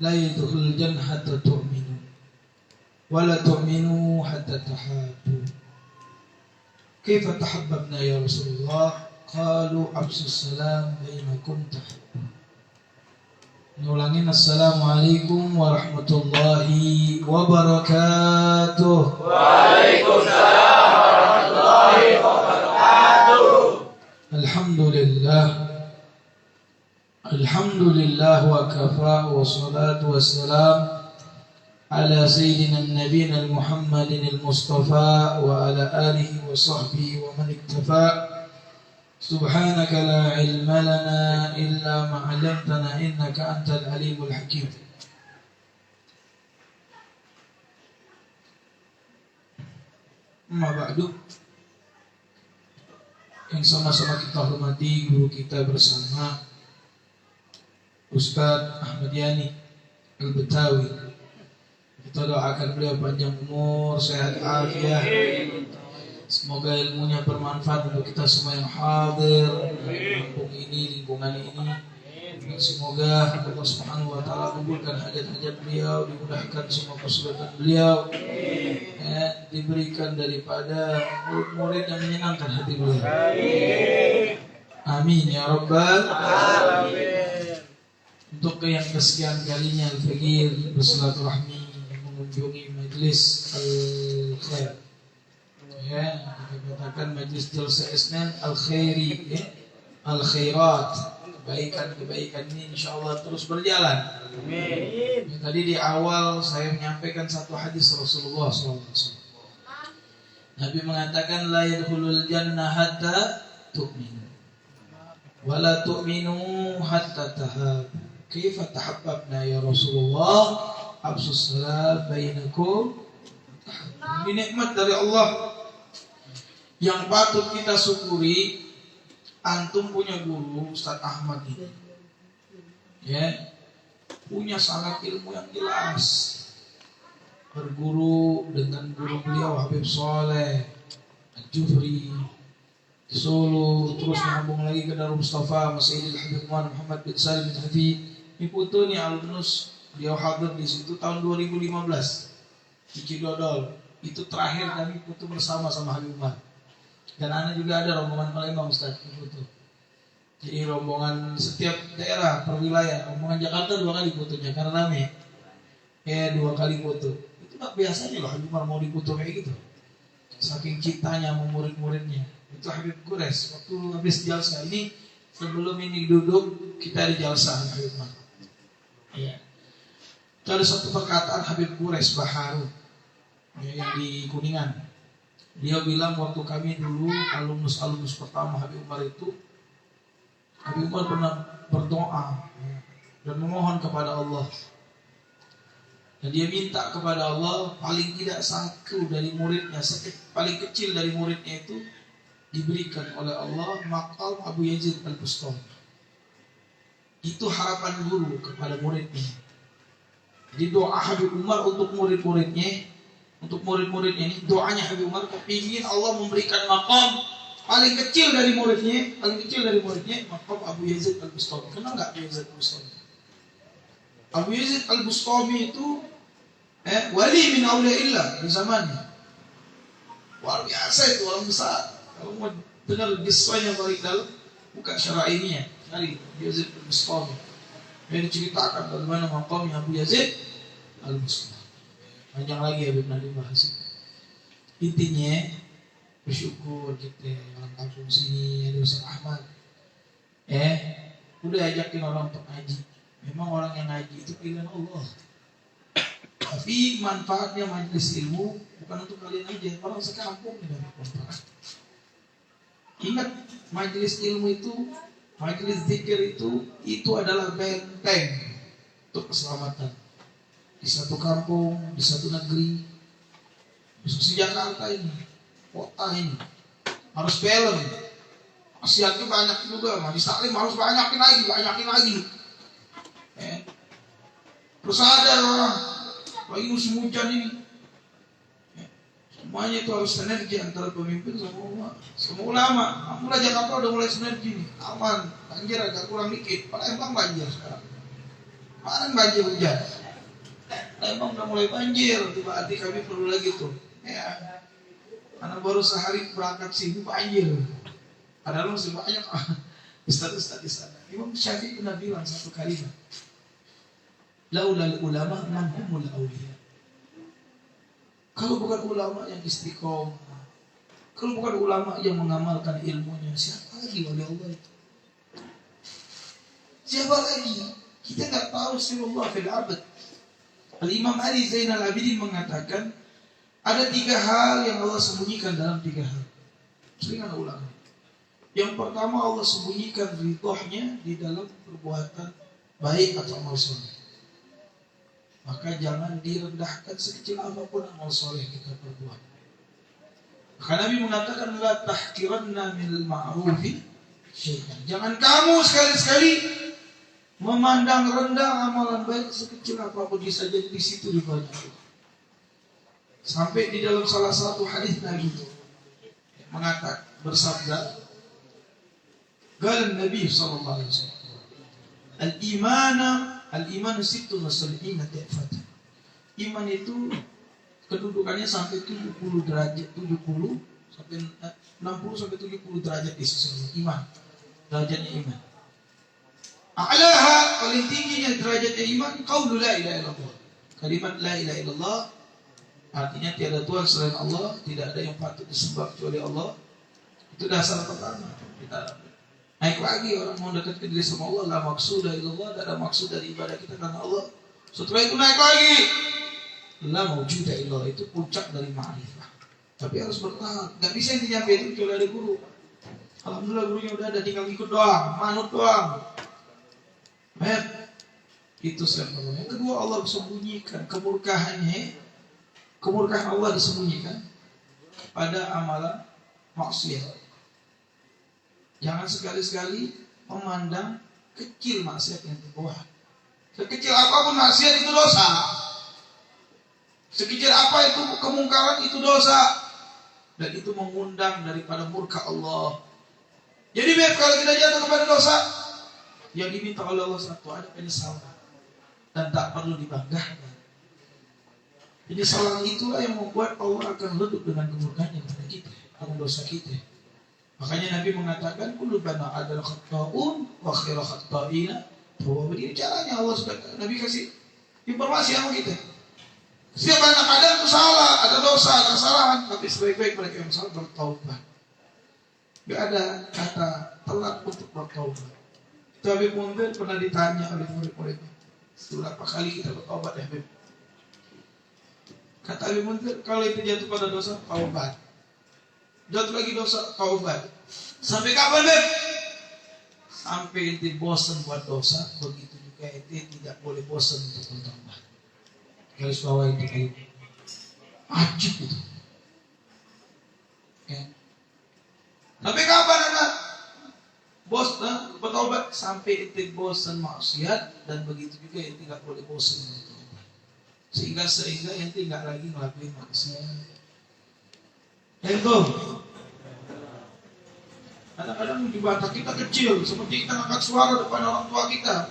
la yadkhulul jannah hatta tu'minu wa la tu'minu hatta tahabbu. Kaifa tahabbabna ya Rasulullah? Qalu absus salam bainakum tahabbu. Nulangin, assalamualaikum warahmatullahi wabarakatuh. Waalaikumsalam warahmatullahi wabarakatuh. Alhamdulillah. Alhamdulillah wa kafa wa salatu wassalam ala sayyidina nabiyina Muhammadin al-Mustafa wa ala alihi wa sahbihi wa man iktafa. Subhanaka la ilma lana illa ma 'allamtana innaka antal alimul hakim. Amma ba'du. Yang sama-sama kita hormati guru kita bersama Ustaz Ahmad Yani Al-Betawi. Kita doakan beliau panjang umur, sehat afiat. Semoga ilmunya bermanfaat untuk kita semua yang hadir kampung ini, lingkungan ini. Dan semoga Allah Subhanahu wa taala kabulkan hajat-hajat beliau, dimudahkan semua kesulitan beliau. Diberikan daripada murid-murid yang menyenangkan hati beliau. Amin ya rabbal alamin. Untuk yang kesekian kalinya Al-Faqir bersilaturahmi mengunjungi majlis Al-Khair. Kita katakan majlis Jalsa Isnan Al-Khairi, Al-Khairat, kebaikan-kebaikan ini insyaallah terus berjalan. Amin. Tadi di awal saya menyampaikan satu hadis Rasulullah SAW. Nabi mengatakan la yadkhulul jannah hatta tu'minu wa la tu'minu hatta tahabbu. Kaifa tahabbabna ya Rasulullah? Absus salam bainakum. Ini nikmat dari Allah yang patut kita syukuri. Antum punya guru Ustaz Ahmad ini, punya sangat ilmu yang jelas. Berguru dengan guru beliau Habib Soleh Al-Jufri di Solo, terus menyambung lagi ke Darul Mustafa Masjidil Habib Muhammad bin Salim bin Hafid. Ini putu nih alumnus, beliau hadir di situ tahun 2015 di Cidodol. Itu terakhir kami putu bersama sama Habib Umar. Dan anak juga ada rombongan Palembang Ustaz foto. Jadi rombongan setiap daerah per wilayah, rombongan Jakarta 2 kali fotonya karena rame. 2 kali foto. Itu tak biasanya loh Habib Umar mau difoto kayak gitu. Saking cintanya sama murid-muridnya. Itu Habib Quraisy waktu habis jalsa ini, sebelum ini duduk kita di jalsa Habib Umar. Itu ada satu perkataan Habib Quraisy Baharu yang di Kuningan. Dia bilang waktu kami dulu alumnus pertama Habib Umar itu, Habib Umar pernah berdoa dan memohon kepada Allah. Dan dia minta kepada Allah paling tidak satu dari muridnya, paling kecil dari muridnya itu diberikan oleh Allah maqam Abu Yazid Al-Bustami. Itu harapan guru kepada muridnya. Jadi doa Habib Umar untuk murid-muridnya, untuk murid-muridnya ini, doanya Habib Umar kepingin Allah memberikan maqam paling kecil dari muridnya, maqam Abu Yazid Al-Bustami. Kenal nggak Abu Yazid Al-Bustami? Abu Yazid Al-Bustami itu wali min awliyaillah di zamannya. Luar biasa itu, orang besar. Kalau mau dengar kisahnya paling dalam, bukan syara'ininya. Cari Yazid al-Bustami. Yang diceritakan bagaimana maqamnya Abu Yazid al-Bustami. Panjang lagi ya Ibn Ali bahas. Intinya bersyukur kita orang kampung sini ada Ustaz Ahmad. Udah ajakin orang untuk ngaji. Memang orang yang ngaji itu pilihan Allah. Tapi manfaatnya majelis ilmu bukan untuk kalian aja, orang sekampung tidak manfaat. Ingat, majelis ilmu itu, majelis zikir itu adalah benteng untuk keselamatan di satu kampung, di satu negeri, khusus Jakarta ini, kota ini harus balance. Maksiatnya banyak juga, majlis taklim harus banyakin lagi. Terus ada orang lagi musim hujan ini, semuanya itu harus sinergi antara pemimpin sama ulama. Mulai Jakarta udah mulai sinergi nih, aman, banjir agak kurang dikit. Palembang banjir sekarang, kemarin banjir hujan, Palembang udah mulai banjir. Berarti kami perlu lagi tuh, karena baru sehari berangkat sini banjir. Padahal masih banyak ustaz di sana. Imam Syafi'i pernah bilang satu kalimat, laulal ulama man humul awliya. Kalau bukan ulama yang istiqomah, kalau bukan ulama yang mengamalkan ilmunya, siapa lagi wali Allah itu? Siapa lagi? Kita nggak tahu sirullah fil abad. Al-Imam Ali Zainal Abidin mengatakan ada 3 hal yang Allah sembunyikan dalam 3 hal. Sering ada ulama. Yang pertama, Allah sembunyikan ridhonya di dalam perbuatan baik atau amal soleh. Maka jangan direndahkan sekecil apapun amal soleh kita perbuat. Maka Nabi mengatakan la tahqiranna minal ma'rufi syai'an. Jangan kamu sekali-sekali memandang rendah amalan baik sekecil apapun, bisa jadi di situ dibanyak. Sampai di dalam salah satu hadis Nabi mengatakan bersabda, qala Nabi sallallahu alaihi wasallam, al-imanu sittun wa sab'ina da'fatan. Iman itu kedudukannya sampai 70 derajat, 70 sampai 60 sampai 70 derajat di sisi Allah. Iman, derajatnya iman. A'laha, paling tingginya derajatnya iman, qaulu la ilaha illallah. Kalimat la ilaha illallah artinya tiada Tuhan selain Allah, tidak ada yang patut disembah kecuali Allah. Itu dasar pertama. Kita naik lagi, orang mau dekat ke diri sama Allah, la maqsuda illallah, tidak ada maksud dari ibadah kita karena Allah. Setelah itu naik lagi, la mawjuda illallah, itu puncak dari ma'rifah. Tapi harus bertahap, nggak bisa intinya itu kecuali ada guru. Alhamdulillah gurunya udah ada, tinggal ikut doang, manut doang. Itu yang pertama. Yang kedua, Allah sembunyikan kemurkaan Allah disembunyikan pada amalan maksiat. Jangan sekali-sekali memandang kecil maksiat yang dibuat. Sekecil apapun maksiat itu dosa. Sekecil apa itu kemungkaran itu dosa. Dan itu mengundang daripada murka Allah. Jadi kalau kita jatuh kepada dosa, yang diminta oleh Allah satu, ada penyesalan. Dan tak perlu dibanggakan. Jadi salah itulah yang membuat Allah akan redup dengan kemurkanya kepada kita, dengan dosa kita. Makanya Nabi mengatakan kullu bana adalah khata'un wa khairu khata'ina. Bahwa begini caranya Allah sudah, Nabi kasih informasi sama kita. Setiap anak Adam itu salah, ada dosa, ada kesalahan, tapi sebaik-baik mereka yang salah bertaubat. Gak ada kata telat untuk bertaubat. Tapi Munzir pernah ditanya oleh murid-muridnya, berapa kali kita bertaubat ya Habib? Kata Habib Munzir, kalau itu jatuh pada dosa, taubat. Jatuh lagi dosa, taubat. Sampai kapan Beb? Sampai ente bosan buat dosa, begitu juga ente tidak boleh bosan untuk bertaubat. Garis bawah itu kali wajib itu. Ya. Sampai kapan anak? Bertaubat sampai ente bosan maksiat, dan begitu juga ente tidak boleh bosan bertaubat. Sehingga ente nggak lagi ngelakuin maksiat. Itu kadang-kadang di mata kita kecil, seperti kita angkat suara depan orang tua kita.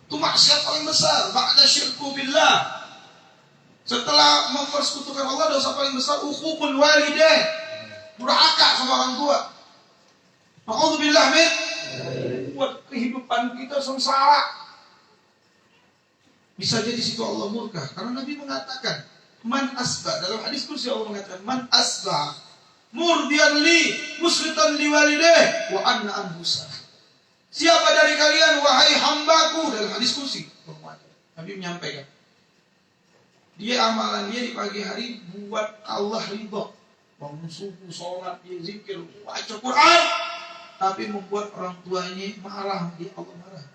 Itu maksiat paling besar, ba'da syirku billah. Setelah mempersekutukan Allah, dosa paling besar uququl walidain, durhaka sama orang tua. A'udzubillah min Buat kehidupan kita sengsara. Bisa jadi situ Allah murka. Karena Nabi mengatakan, man asbah, dalam hadis kursi Allah mengatakan, man asbah murdian li muslitan li walideh wa anna anhusa. Siapa dari kalian wahai hambaku, dalam hadis kursi Nabi menyampaikan, dia amalan dia di pagi hari buat Allah ridho, bangun subuh, sholat, dia zikir, baca Quran, tapi membuat orang tuanya marah, dia Allah marah.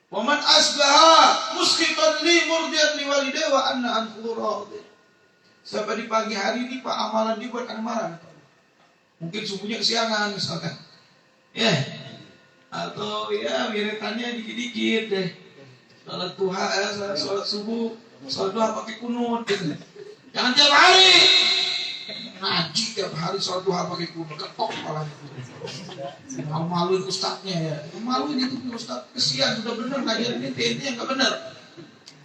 Wa man asbaha musqitan li murdian li walidayhi wa anna anhu radhi. Sampai di pagi hari ini Pak amalan dia buat anak marah. Mungkin subuhnya kesiangan misalkan. Ya. Atau ya wiritannya dikit-dikit deh. Salat duha salat subuh, salat duha pakai kunut gitu. Jangan tiap hari. Ngaji tiap hari salat duha pakai kunut, ketok kepalanya. Maluin ustadznya ya. Maluin itu ustadz, kesian sudah benar ngajarin ini yang enggak benar.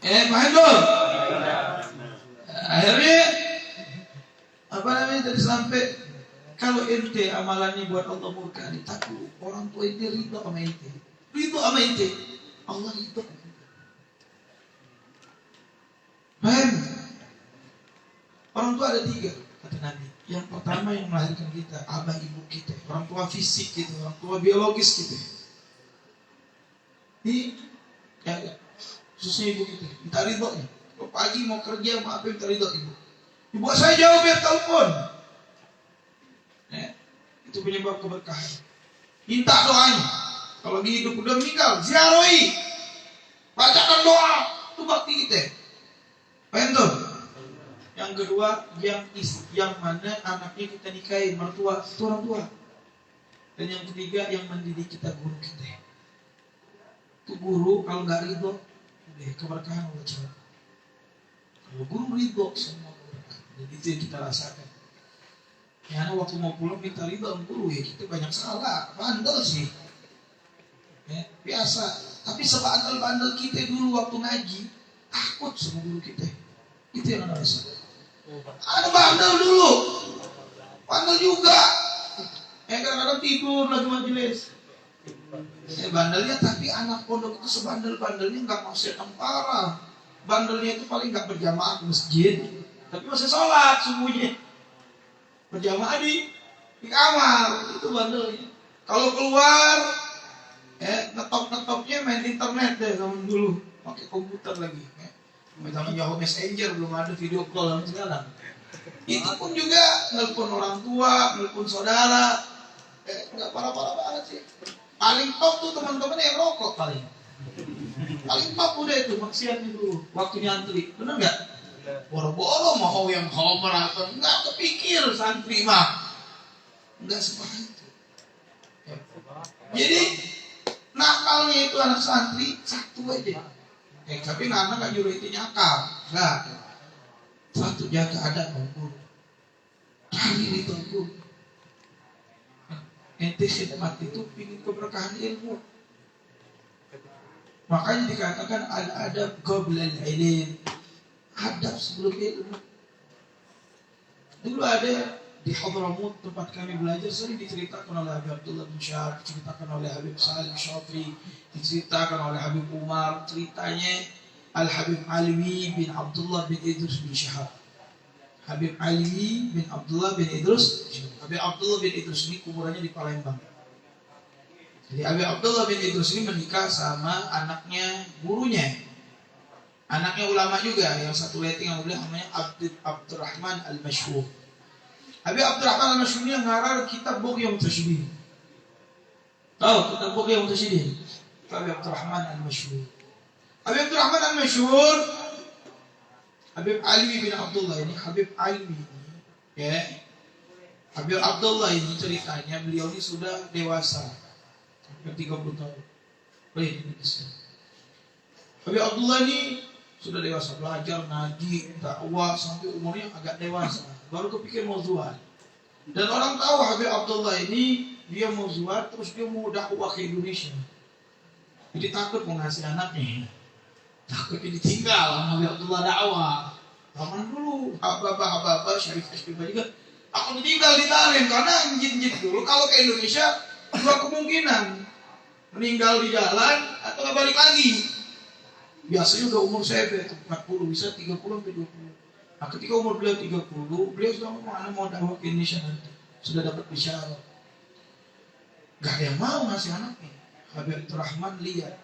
Paham tuh? Akhirnya apa namanya tadi sampai kalau ente amalannya buat Allah murka, takut orang tua ente ridho sama ente. Ridho sama ente. Allah ridho. Paham? Orang tua ada 3 kata Nabi. Yang pertama yang melahirkan kita, abah ibu kita, orang tua fisik kita, orang tua biologis kita. Ini ya, khususnya ibu kita, minta ridhonya. Kalau pagi mau kerja, maaf minta ridho ibu. Ibu saya jauh biar telepon. Ya, itu penyebab keberkahan. Minta doanya. Kalau di hidup udah meninggal, ziarahi. Bacakan doa, itu bakti kita. Paham tuh? Yang kedua, yang mana anaknya kita nikahin, mertua, itu orang tua. Dan yang ketiga, yang mendidik kita, guru kita. Itu guru, kalau nggak ridho, udah keberkahan Allah coba. Kalau guru ridho, semua keberkahan. Jadi itu yang kita rasakan. Ya, waktu mau pulang minta ridho sama guru, ya kita banyak salah, bandel sih. Ya, biasa. Tapi sebandel-bandel kita dulu waktu ngaji, takut sama guru kita. Itu yang ada rasakan. Ada bandel dulu, bandel juga. Kadang-kadang tidur lagi majelis. Bandelnya tapi anak pondok itu sebandel-bandelnya nggak mau setan parah. Bandelnya itu paling nggak berjamaah ke masjid, tapi masih sholat subuhnya. Berjamaah di kamar, itu bandelnya. Kalau keluar, ngetop-ngetopnya main internet deh zaman dulu, pakai komputer lagi. Zaman Yahoo Messenger belum ada video call sekarang. Itu pun juga nelpon orang tua, nelpon saudara. Nggak parah-parah banget sih. Paling top tuh teman-teman yang rokok paling top udah itu maksiatnya dulu. Waktu nyantri, bener nggak? Boro-boro mau yang homer atau nggak kepikir santri mah. Nggak seperti itu. Jadi nakalnya itu anak santri satu aja. Tapi anak gak nyuruh itu nyakal. Enggak. Satu jaga adab guru. Cari itu guru. Ente khidmat itu ingin keberkahan ilmu. Makanya dikatakan al-adab qabla al-ilm. Adab sebelum ilmu. Dulu ada di Hadramut tempat kami belajar sering diceritakan oleh Habib Abdullah bin Syahab, diceritakan oleh Habib Salim Syafri, diceritakan oleh Habib Umar. Ceritanya Al-Habib Alwi bin Abdullah bin Idrus bin Syahab. Habib Alwi bin Abdullah bin Idrus. Habib Abdullah bin Idrus ini kuburannya di Palembang. Jadi Habib Abdullah bin Idrus ini menikah sama anaknya gurunya. Anaknya ulama juga, yang satu letting yang mulia namanya Abdurrahman Al-Mashhur. Habib Abdurrahman Al-Mashhur yang ngarang kitab Bughyah Mutasyibbihin. Tahu kitab Bughyah Mutasyibbihin? Habib Abdurrahman Al-Mashhur. Habib Abdurrahman Al-Mashhur, Habib Ali bin Abdullah ini, Habib Ali ini, ya. Habib Abdullah ini ceritanya beliau ini sudah dewasa, hampir 30 tahun. Baik, Habib Abdullah ini sudah dewasa, belajar ngaji, dakwah sampai umurnya agak dewasa. Baru kepikir mau zuhad. Dan orang tahu Habib Abdullah ini dia mau zuhad, terus dia mau dakwah ke Indonesia. Jadi takut mau ngasih anaknya. Takut ditinggal sama Habib Abdullah dakwah. Zaman dulu, Abah Syarif Esbibah juga takut ditinggal ditarik karena njit-njit dulu kalau ke Indonesia Dua kemungkinan, meninggal di jalan atau nggak balik lagi. Biasanya udah umur saya 40, bisa 30 sampai 20. Nah, ketika umur beliau 30, beliau sudah mau dakwah ke Indonesia nanti. Sudah dapat isyarat. Gak ada yang mau ngasih anaknya. Habib Abdurrahman lihat.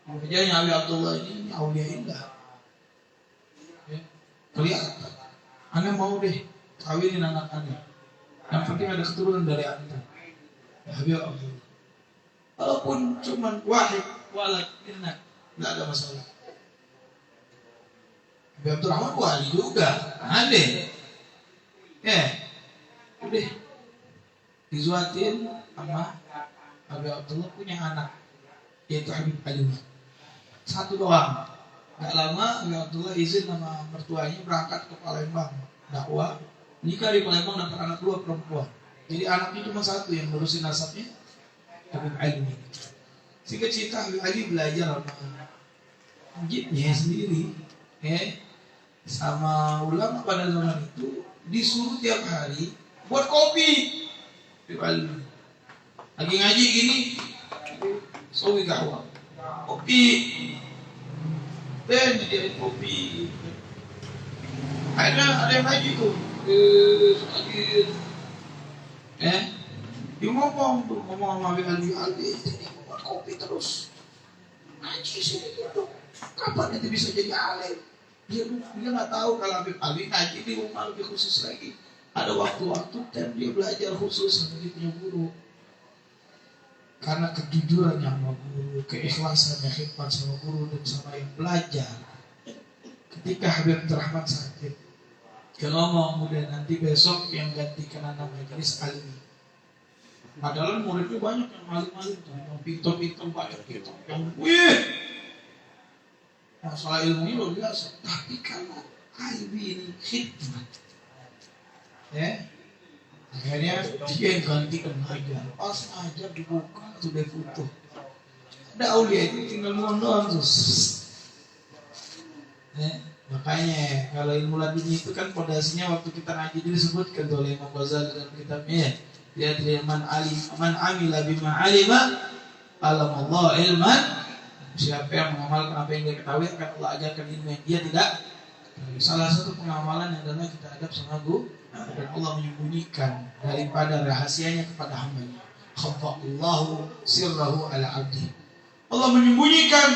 Makanya Habib Abdullah ini aulia indah. Ya, kelihatan. Anda mau deh kawinin anak Anda. Yang penting ada keturunan dari Anda. Habib Abdullah. Walaupun cuma wahid, walad, innak, nggak ada masalah. Habib Abdurrahman wali juga, aneh. Udah dizuatin sama Habib Abdullah punya anak, yaitu Habib Ali. Satu doang. Gak lama Habib Abdullah izin sama mertuanya berangkat ke Palembang dakwah. Nikah di Palembang dapat anak 2 perempuan. Jadi anaknya cuma satu yang ngurusin nasabnya, Habib Ali. Singkat cerita Habib Ali belajar sama masjidnya sendiri, sama ulama pada zaman itu disuruh tiap hari buat kopi. Habib Ali lagi ngaji gini, sawi gawang kopi, dan dia kopi. Ada yang ngaji tuh, dia ngomong sama Habib Ali, ini buat kopi terus ngaji sini gitu. Kapan nanti bisa jadi alim? Dia nggak tahu kalau Habib Ali ngaji di rumah lebih khusus lagi. Ada waktu-waktu dan dia belajar khusus sama dia punya guru. Karena kejujurannya sama guru, keikhlasannya khidmat sama guru dan sama yang belajar. Ketika Habib Abdurrahman sakit, dia ngomong, kemudian nanti besok yang gantikan anak majelis alimi. Padahal muridnya banyak yang alim-alim tuh, yang pintar-pintar banyak gitu, yang masalah ilmunya luar biasa. Tapi kalau alimi ini khidmat, akhirnya dia yang gantikan ajar. Pas ajar dibuka sudah foto. Ada aulia itu tinggal mondon terus. Makanya kalau ilmu laduni itu kan fondasinya waktu kita ngaji disebutkan oleh Imam Ghazali dalam kitabnya. Dia man amila bima alima alamallahu ilman. Siapa yang mengamalkan apa yang dia ketahui akan Allah ajarkan ilmu yang dia tidak. Salah satu pengamalan adalah kita adab sama guru dan Allah menyembunyikan daripada rahasianya kepada hambanya. Khafa'allahu sirrahu ala abdi. Allah menyembunyikan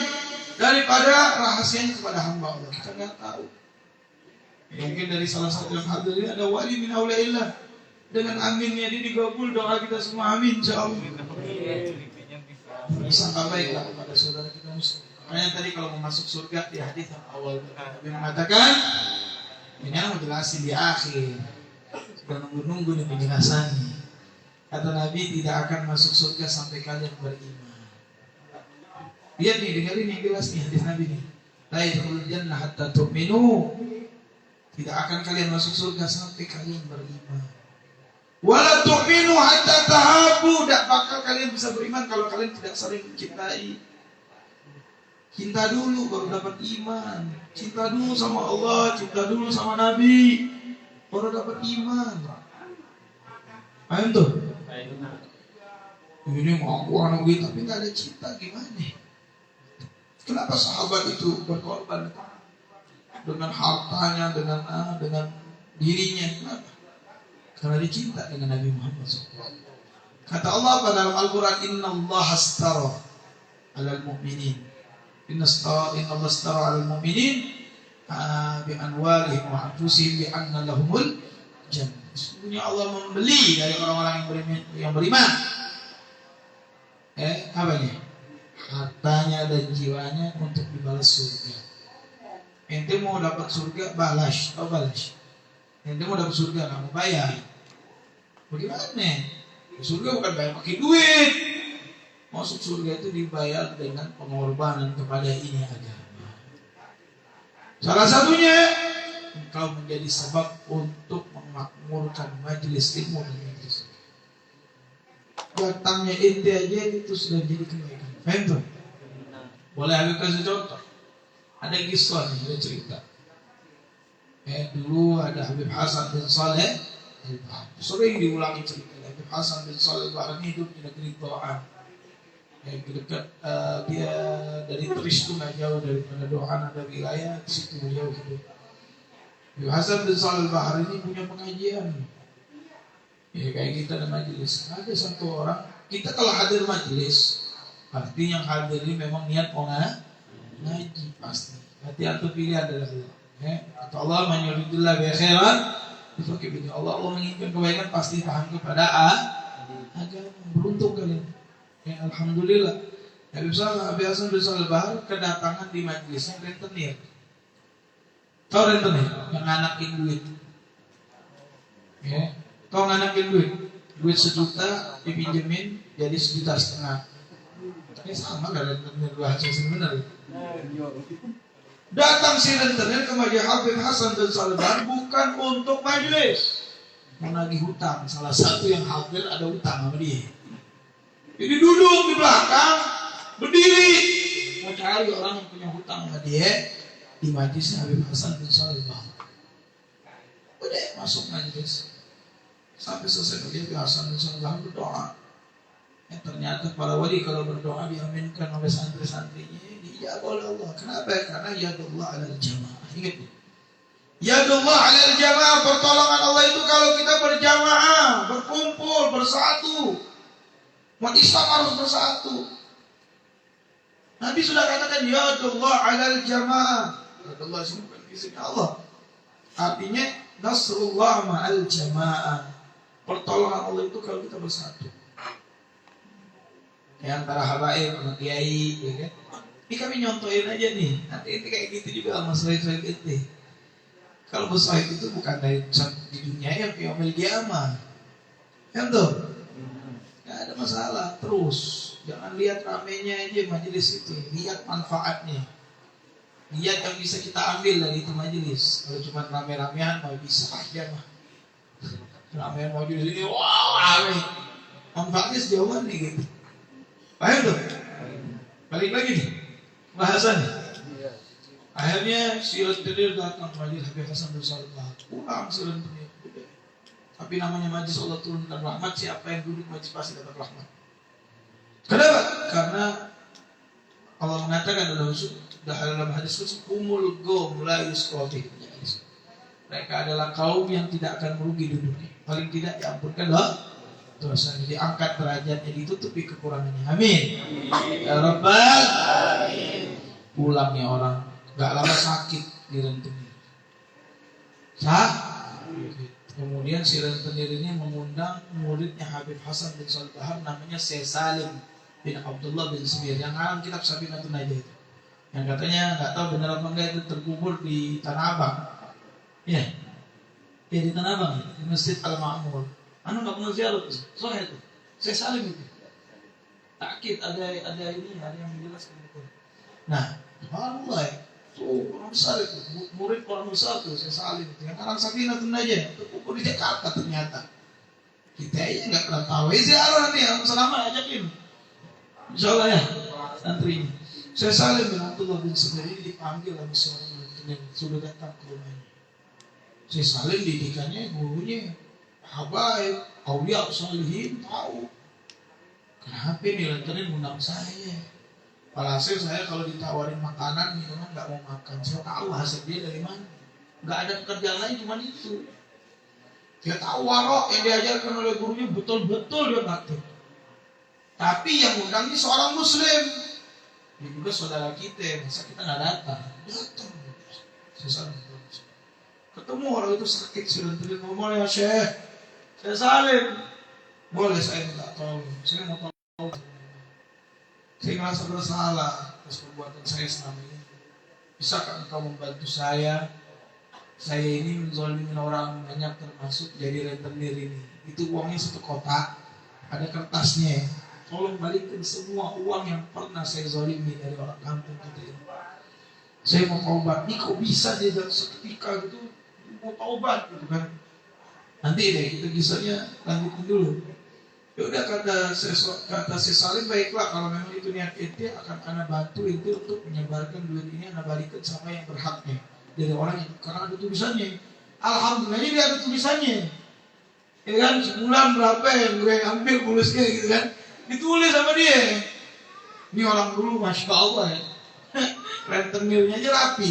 daripada rahasianya kepada hamba Allah. Kita nggak tahu. Mungkin dari salah satu yang hadir ini ada wali min awliyaillah. Dengan aminnya dia digabul doa kita semua, amin insyaallah. Sangka baiklah kepada saudara kita muslim. Makanya tadi kalau mau masuk surga di hadis yang awal Nabi mengatakan, ini yang menjelaskan di akhir. Sudah nunggu-nunggu nih penjelasannya. Kata Nabi, tidak akan masuk surga sampai kalian beriman. Lihat nih, dengerin yang jelas nih hadis Nabi nih. La yadkhulul jannah hatta tu'minu. Tidak akan kalian masuk surga sampai kalian beriman. Wala tu'minu hatta tahabu. Tak bakal kalian bisa beriman kalau kalian tidak saling mencintai. Cinta dulu baru dapat iman. Cinta dulu sama Allah, cinta dulu sama Nabi, baru dapat iman. Paham tuh? Ini ngaku anak gitu tapi nggak ada cinta gimana? Kenapa sahabat itu berkorban dengan hartanya, dengan dirinya? Kenapa? Karena dia cinta dengan Nabi Muhammad SAW. Kata Allah pada dalam Al-Quran, Inna Allah astara alal mu'minin. Inna Allah astara alal mu'minin bi anwarihim wa anfusihim bi anna lahumul jannah. Sesungguhnya Allah membeli dari orang-orang yang beriman. Apa nih? Hartanya dan jiwanya untuk dibalas surga. Ente mau dapat surga balas, Ente mau dapat surga kamu bayar. Bagaimana? Surga bukan bayar pakai duit. Masuk surga itu dibayar dengan pengorbanan kepada ini agama. Salah satunya engkau menjadi sebab untuk memakmurkan majelis ilmu dan majelis. Datangnya ente aja itu sudah jadi kebaikan. Faham tuh? Boleh aku kasih contoh. Ada kisah nih, ada cerita. Dulu ada Habib Hasan bin Saleh Sering diulangi cerita Habib Hasan bin Shalih Al-Bahraini hidup di negeri Doan. Dekat dia dari Teris itu nggak jauh daripada Doan, ada wilayah di situ beliau hidup. Habib Hasan bin Shalih Al-Bahraini punya pengajian. Ya kayak kita ada majelis. Ada satu orang, kita kalau hadir majelis, pasti yang hadir ini memang niat mau ngaji pasti. Hati atau pilih adalah Allah. Kata Allah, man yuridillah bi khairan yufaqih bihi. Allah menginginkan kebaikan pasti paham kepada agama. Beruntung kalian. Alhamdulillah. Habib Hasan bin Shalih Al-Bahraini kedatangan di majelisnya rentenir. Tahu rentenir? Yang nganakin duit. Tahu nganakin duit? Duit 1 juta dipinjemin jadi 1,5 juta. Ini sama kan rentenir bahasa sebenarnya. Datang si rentenir ke majelis Habib Hasan bin Shalih Al-Bahraini bukan untuk majelis, menagih hutang. Salah satu yang hadir ada hutang sama dia. Jadi duduk di belakang, berdiri, mau cari orang yang punya hutang sama dia di majelis Habib Hasan bin Shalih Al-Bahraini. Udah masuk majelis, sampai selesai dia Habib Hasan bin Shalih Al-Bahraini berdoa. Ternyata para wali kalau berdoa diaminkan oleh santri-santrinya, dijawab oleh Allah. Kenapa? Karena yadullah alal jamaah. Ingat ya? Yadullah alal jamaah, pertolongan Allah itu kalau kita berjamaah, berkumpul, bersatu. Umat Islam harus bersatu. Nabi sudah katakan yadullah alal jamaah. Yadullah sini bukan di Allah. Artinya nasrullah ma'al jamaah. Pertolongan Allah itu kalau kita bersatu. Ya, antara habaib sama kiai, ya kan? Ini kami nyontohin aja nih. Nanti ini kayak gitu juga sama sohib-sohib itu. Kalau bersohib itu bukan dari di dunia yang yaumil qiyamah. Kan tuh? Gak ada masalah. Terus jangan lihat ramenya aja majelis itu. Lihat manfaatnya. Lihat yang bisa kita ambil dari itu majelis. Kalau cuma rame-ramean mau bisa aja mah. Ramean majelis ini, wow, rame. Manfaatnya sejauh mana gitu. Paham tuh? Balik lagi nih bahasannya. Akhirnya si rentenir datang ke majelis Habib Hasan bin Shalih Al-Bahraini. Pulang si rentenir. Tapi namanya majelis Allah turunkan rahmat. Siapa yang duduk majelis pasti dapat rahmat. Kenapa? Karena Allah mengatakan dalam hadis khusus, umul gom la yusqati. Mereka adalah kaum yang tidak akan merugi duduknya. Paling tidak diampunkan dosanya, diangkat derajatnya, ditutupi kekurangannya. Amin. Ya Rabbal Alamin. Pulangnya orang gak lama sakit di rentenir. Kemudian si rentenir ini mengundang muridnya Habib Hasan bin Shalih Al-Bahraini, namanya Syekh Salim bin Abdullah bin Semir, yang ngarang kitab Sabinatun Najah itu. Yang katanya gak tahu benar apa enggak itu terkubur di Tanah Abang. Ya di Tanah Abang, di Masjid Al-Ma'mur. Anu nggak pernah ziarah tuh, soalnya itu, saya salim itu. Takkit ada ini, ada yang menjelaskan itu. Nah, Allah tuh orang besar itu, murid orang besar tuh, saya salim itu. Yang orang Sabinatun Najah, terkubur di Jakarta ternyata. Kita aja nggak pernah tahu. Ziarah nih, yang selama ajakin. Insyaallah ya, santri. Saya salim bin Abdullah bin Semir dipanggil oleh seorang yang sudah datang ke rumahnya. Saya salim didikannya gurunya. Habaib, aulia, salihin tahu. Kenapa nih rentenir ngundang saya? Walhasil saya kalau ditawarin makanan minuman nggak mau makan. Saya tahu hasil dia dari mana. Nggak ada pekerjaan lain cuma itu. Dia tahu warok yang diajarkan oleh gurunya betul-betul dia praktek. Tapi yang ngundang ini seorang Muslim. Dia juga saudara kita. Masa kita nggak datang? Datang. Saya ketemu orang itu sakit si rentenir ngomong, ya Syekh, saya salim, boleh saya minta tolong, saya mau tahu. Saya merasa bersalah atas perbuatan saya selama ini. Bisakah engkau membantu saya? Saya ini menzalimin orang banyak termasuk jadi rentenir ini. Itu uangnya 1 kotak, ada kertasnya. Tolong balikin semua uang yang pernah saya zalimi dari orang kampung kita ini. Saya mau taubat. Ini kok bisa dia seketika gitu mau taubat gitu kan? Nanti deh kita kisahnya lanjutin dulu. Ya udah kata si Salim, baiklah kalau memang itu niat ente, akan ana bantu itu untuk menyebarkan duit ini, ana balikin sama yang berhaknya dari orang yang, karena ada tulisannya. Alhamdulillah dia ada tulisannya. Ya kan, sebulan berapa yang gue ambil bulusnya gitu kan. Ditulis sama dia. Ini orang dulu Masya Allah ya. Rentenirnya aja rapi.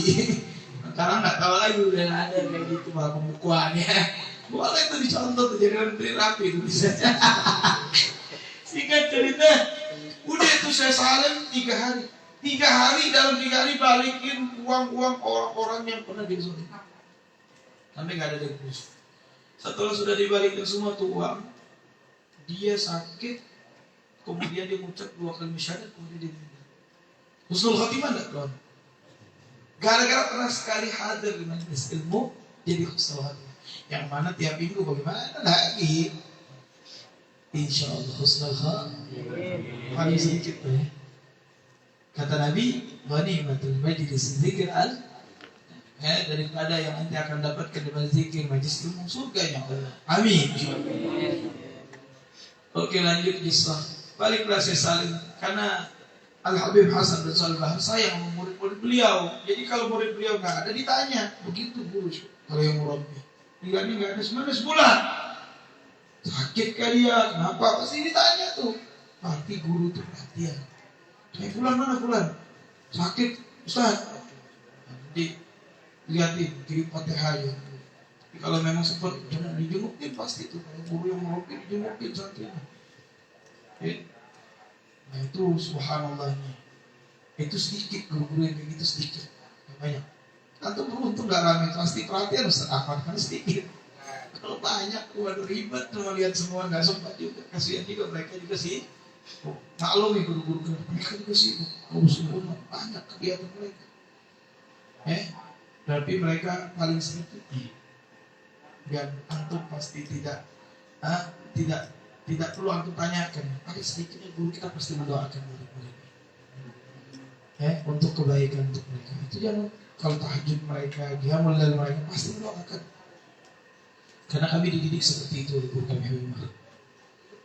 Sekarang nggak tahu lagi udah ada kayak gitu malah pembukuannya. Boleh itu dicontoh tuh jadi rentenir rapi itu bisa. Singkat cerita, udah itu saya salin 3 hari. 3 hari, dalam 3 hari balikin uang-uang orang-orang yang pernah dizolimi. Sampai nggak ada debus. Setelah sudah dibalikin semua tuh uang, dia sakit, kemudian dia mengucap 2 kali syahadat, kemudian dia meninggal. Husnul khotimah enggak, kawan? Gara-gara pernah sekali hadir di majelis ilmu, jadi husnul khotimah. Yang mana tiap minggu bagaimana lagi? Insya Allah husnul khotimah. Paling sedikit tuh ya. Kata Nabi, "Ghanimatul majlis dzikr daripada yang nanti akan dapatkan di majelis ilmu surganya Allah." Amin. Oke, lanjut kisah. Baliklah saya salin karena Al-Habib Hasan bin Shalih Bahar sayang sama murid-murid beliau. Jadi kalau murid beliau nggak ada ditanya, begitu guru kalau yang murabbi. Tinggalnya nggak ada 19 bulan. Sakit kali dia, kenapa? Pasti ditanya tuh. Pasti guru tuh perhatian. Bulan mana bulan? Sakit, Ustaz. Nanti lihatin kirim Fatihah ya. Tapi kalau memang sempat jangan dijengukin pasti tuh. Kalau guru yang murabbi dijengukin santrinya. Nah itu subhanallahnya. Itu sedikit guru-guru yang kayak gitu sedikit. Banyak. Antum beruntung gak rame, pasti perhatian Ustaz Ahmad kan sedikit. Kalau banyak, waduh ribet cuma lihat semua nggak sempat juga. Kasihan juga mereka juga sih. Maklum ya guru-guru mereka juga sibuk. Ngurus rumah banyak kegiatan mereka. Tapi mereka paling sedikit. Dan antum pasti tidak perlu antum tanyakan. Paling sedikitnya guru kita pasti mendoakan murid-murid. Untuk kebaikan untuk mereka. Itu jangan kalau tahajud mereka, qiyamul lail mereka pasti mendoakan. Karena kami dididik seperti itu oleh guru kami Habib Umar.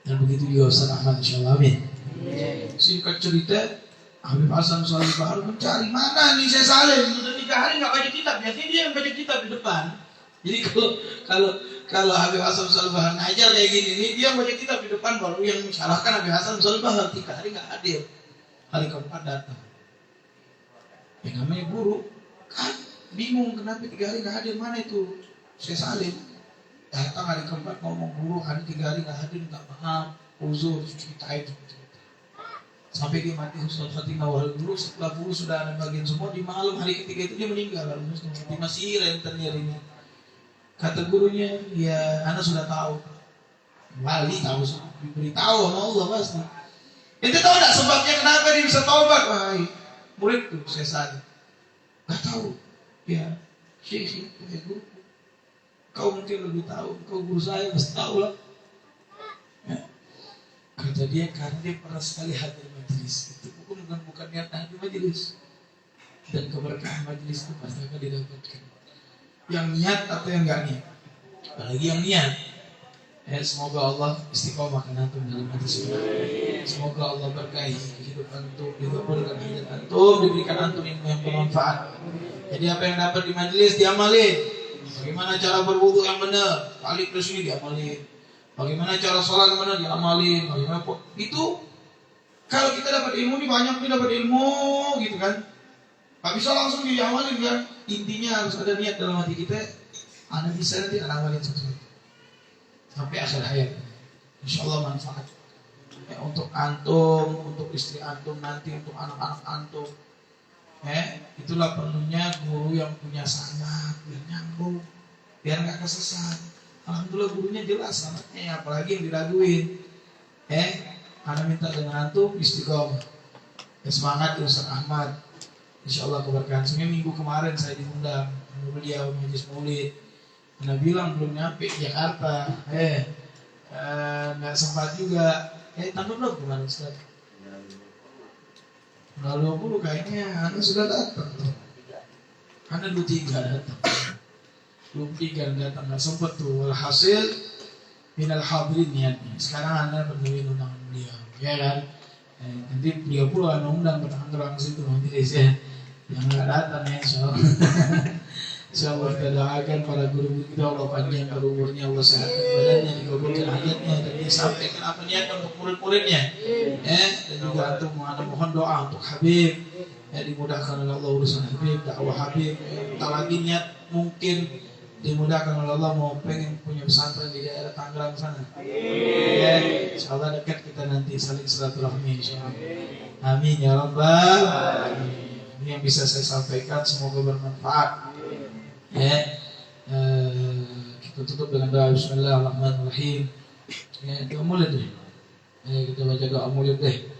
Dan begitu juga Ustaz Ahmad insyaallah. Amin. Singkat cerita, Habib Hasan Shalih Bahar mencari mana nih saya salin. Sudah 3 hari nggak baca kitab. Biasanya dia yang baca kitab di depan. Jadi kalau Habib Hasan Shalih Bahar ngajar kayak gini, nih dia baca kitab di depan, baru yang mensalahkan Habib Hasan Shalih Bahar 3 hari nggak hadir. Hari keempat datang. Yang namanya guru kan bingung kenapa 3 hari nggak hadir, mana itu saya salin. Datang hari keempat ngomong guru hari 3 hari nggak hadir, minta maaf, uzur, ceritain gitu. Sampai dia mati husnul khotimah. Wal guru setelah guru sudah ada bagian semua, di malam hari ketiga itu dia meninggal. Lalu husnul khotimah masih rentenir ini. Kata gurunya, ya anda sudah tahu. Wali tahu, diberitahu sama Allah pasti. Itu tahu nggak sebabnya kenapa dia bisa taubat? Wahai murid tuh saya salin. Gak tahu. Ya syekh ya guru. Kau mungkin lebih tahu, kau guru saya mesti tahu lah. Kata dia karena dia pernah sekali hadir majelis itu, bukan niat hadir majelis, dan keberkahan majelis itu pasti akan didapatkan. Yang niat atau yang enggak niat, apalagi yang niat. Semoga Allah istiqomah antum dalam majelis ini. Semoga Allah berkahi kehidupan antum, dikabulkan hajat antum, diberikan antum ilmu yang bermanfaat. Jadi apa yang dapat di majelis diamalin. Bagaimana cara berwudu yang benar, balik ke sini diamalin. Bagaimana cara sholat yang benar diamalin. Bagaimana itu kalau kita dapat ilmu nih, banyak nih dapat ilmu gitu kan. Gak bisa langsung diamalin kan. Intinya harus ada niat dalam hati kita. Anak bisa nanti anak amalin sesuatu sampai akhir hayat. Insya Allah manfaat untuk antum, untuk istri antum, nanti untuk anak-anak antum. Itulah perlunya guru yang punya sanad, biar nyambung, biar nggak kesesat. Alhamdulillah gurunya jelas anaknya, apalagi yang diraguin. Anak minta dengan antum istiqomah. Semangat ya Ustaz Ahmad. Insya Allah keberkahan. Sebenarnya minggu kemarin saya diundang sama beliau majelis maulid. Anda bilang belum nyampe Jakarta. Nggak sempat juga. Tanggal berapa kemarin Ustaz? Tanggal 20 kayaknya Anda sudah datang. Anda 23 datang. 23 datang, nggak sempat tuh. Walhasil minal hadirin niatnya. Sekarang Anda penuhi undangan beliau, ya kan? Nanti beliau pula undang bertanggal langsung itu majelis ya. Yang nggak datang ya, insya Allah. Insyaallah kita doakan para guru kita, Allah panjangkan umurnya, Allah sehatkan badannya, dikabulkan hajatnya, dan disampaikan apa niatnya untuk murid-muridnya. Dan juga untuk mohon doa untuk Habib, dimudahkan oleh Allah urusan Habib, dakwah Habib. Tak lagi niat mungkin dimudahkan oleh Allah mau pengen punya pesantren di daerah Tangerang sana. Insyaallah dekat kita nanti saling silaturahmi insyaallah. Amin ya rabbal alamin. Ini yang bisa saya sampaikan, semoga bermanfaat. Kita tutup dengan doa Bismillahirrahmanirrahim. Doa mulai deh. Kita baca doa mulai deh.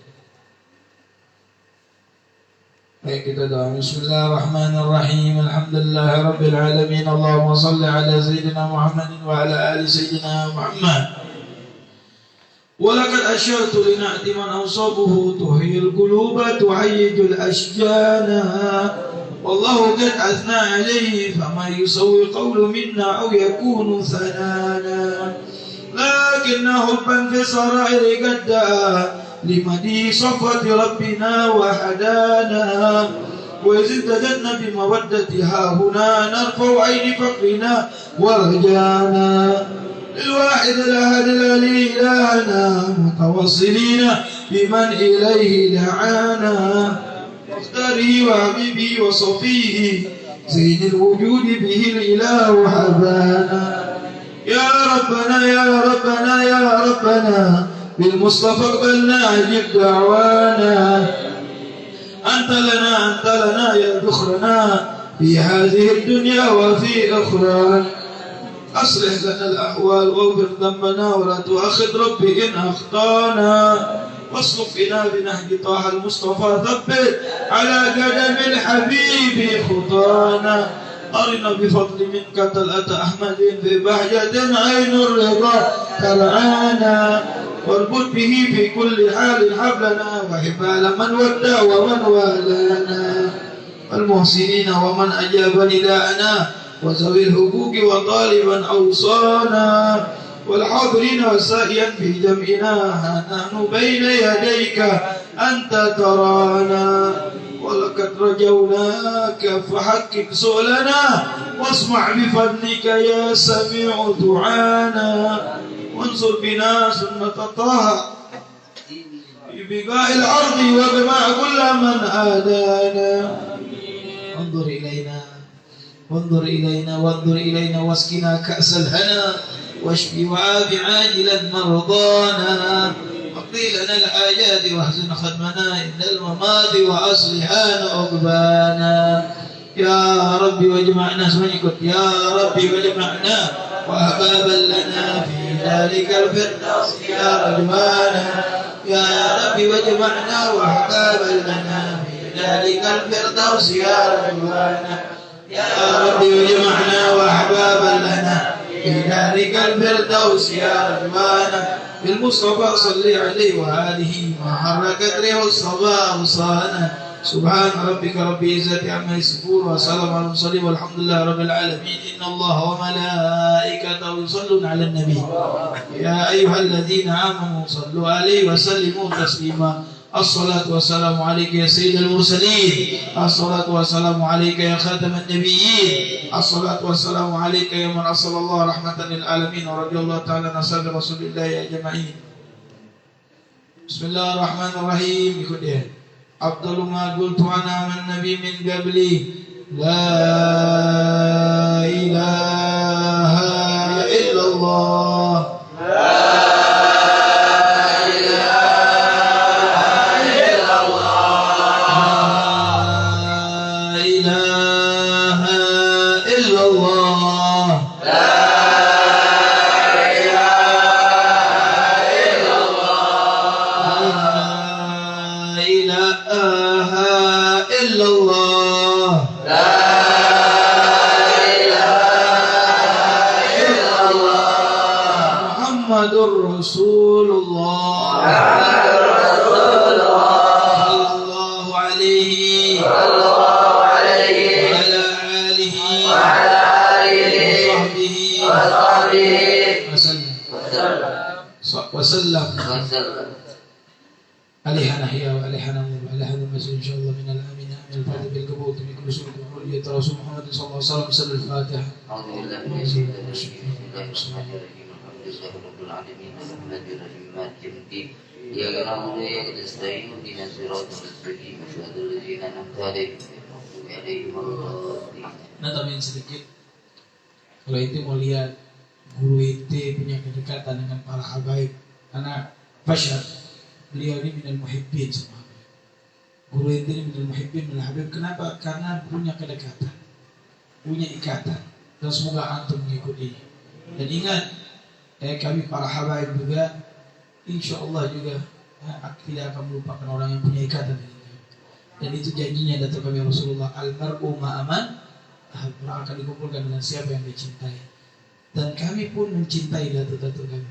Baik, kita doa Bismillahirrahmanirrahim. Alhamdulillahirabbil alamin. Allahumma shalli ala sayyidina Muhammadin wa ala ali sayyidina Muhammad. ولقد أشرت لنعت من أوصابه تحيي القلوب تهيج الأشجان والله قد أثنى عليه فما يسوي قول منا أو يكون ثنانا لكن حبا في السرائر قد دعا لمدي صفوة ربنا وحدانا وإذ ازددنا بمودتها هنا نرفع عين فقرنا ورجانا للواحد الأحد الذي إلهنا متوصلين بمن إليه دعانا مختاره وحبيبه وصفيه زين الوجود به الإله حبانا يا ربنا يا ربنا يا ربنا بالمصطفى اقبلنا أجب دعوانا أنت لنا يا ذخرنا في هذه الدنيا وفي أخرانا أصلح لنا الأحوال واغفر ذنبنا ولا تؤاخذ ربي إن أخطانا واصلحنا بنهج طه المصطفى ثبت على قدم الحبيب خطانا أرنا بفضل منك طلعة أحمد في بهجة عين الرضا ترعانا واربط به في كل حال حبلنا وحبال من ودى ومن والانا والمحسنين ومن أجاب نداءنا وذوي الحقوق وطالبا أوصانا والحاضرين والسائيا في جمعنا نحن بين يديك أنت ترانا ولقد رجوناك فحقق سؤلنا واسمع بفضلك يا سميع دعانا وانصر بنا سنة طه في بقاع الأرض واجمع كل من آذانا وانظر إلينا واسقنا كأس الهنا واشفي وعاف عاجلا مرضانا واقضي لنا الحاجات واحزن خدمنا إن الممات وأصلحان عقبانا يا ربي واجمعنا يا ربي واجمعنا وأحبابا لنا في ذلك الفردوس يا رجوانا يا ربي واجمعنا وأحبابا لنا في ذلك الفردوس يا رجوانا يا ربي واجمعنا وأحبابا لنا في ذلك الفردوس يا رجوانا بالمصطفى صل عليه وآله ما حركت ريح الصبا وصانا سبحان ربك رب العزة عما يصفون وسلام على المرسلين والحمد لله رب العالمين. إن الله وملائكته يصلون على النبي يا أيها الذين آمنوا صلوا عليه وسلموا تسليما. الصلاة والسلام عليك يا سيد المرسلين، الصلاة والسلام عليك يا خاتم النبيين، الصلاة والسلام عليك يا من أرسل الله رحمة للعالمين ورضي الله تعالى عن أصحاب رسول الله أجمعين. بسم الله الرحمن الرحيم. Ikutnya أفضل ما قلت أنا من نبي من قبلي لا إله إلا الله رسول الله صلى الله عليه وعلى آله وصحبه وسلم. عليها نحيا وعليها نموت وعليها نمسي إن شاء الله من الآمين من الفاتح بالقبول من كل سوء وحرية رسول محمد صلى الله عليه وسلم سل الفاتحة. أعوذ بالله من الشيطان الرجيم. بسم الله الرحمن الرحيم. الحمد لله رب العالمين الرحمن الرحيم مالك يوم الدين. إياك نعبد وإياك نستعين اهدنا الصراط المستقيم صراط الذين أنعمت عليهم غير المغضوب عليهم ولا الضالين. Nah tambahin sedikit. Kalau itu mau lihat guru itu punya kedekatan dengan para habaib, karena Fasyad beliau ini minal muhibbin sama habaib. Guru itu ini minal muhibbin minal habib. Kenapa? Karena punya kedekatan, punya ikatan, dan semoga antum mengikuti. Dan ingat, kami para habaib juga, insya Allah juga tidak akan melupakan orang yang punya ikatan dengan kami. Dan itu janjinya datang kami Rasulullah, almar'u ma'aman, orang akan dikumpulkan dengan siapa yang dicintai. Dan kami pun mencintai datuk-datuk kami.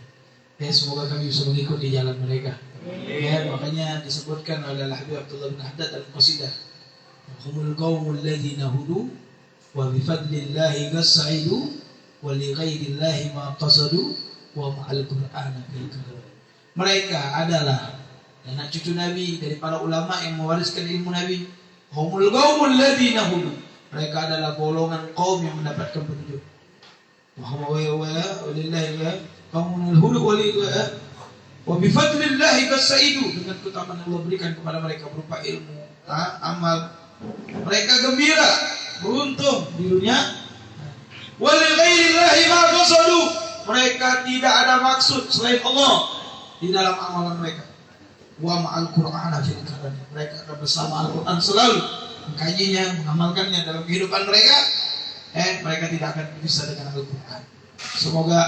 Semoga kami bisa mengikuti jalan mereka. Makanya disebutkan oleh Al-Habib Abdullah bin Haddad Al-Qasidah, humul qawmul ladzina hudu wa bifadlillahi qas'idu wa li ghairillahi ma qasadu wa ma'al qur'ana bil kalam. Mereka adalah anak cucu Nabi dari para ulama yang mewariskan ilmu Nabi. Humul qawmul ladzina hudu. Mereka adalah golongan kaum yang mendapatkan petunjuk. Wa bifadlillahi qas'idu, dengan keutamaan Allah berikan kepada mereka berupa ilmu, amal. Mereka gembira, beruntung di dunia. Wa li ghairillahi ma qasadu. Mereka tidak ada maksud selain Allah di dalam amalan mereka. Wa ma'al qur'ana fil kalam. Mereka akan bersama Al-Qur'an selalu mengkajinya, mengamalkannya dalam kehidupan mereka. Mereka tidak akan bisa dengan Al-Quran. Semoga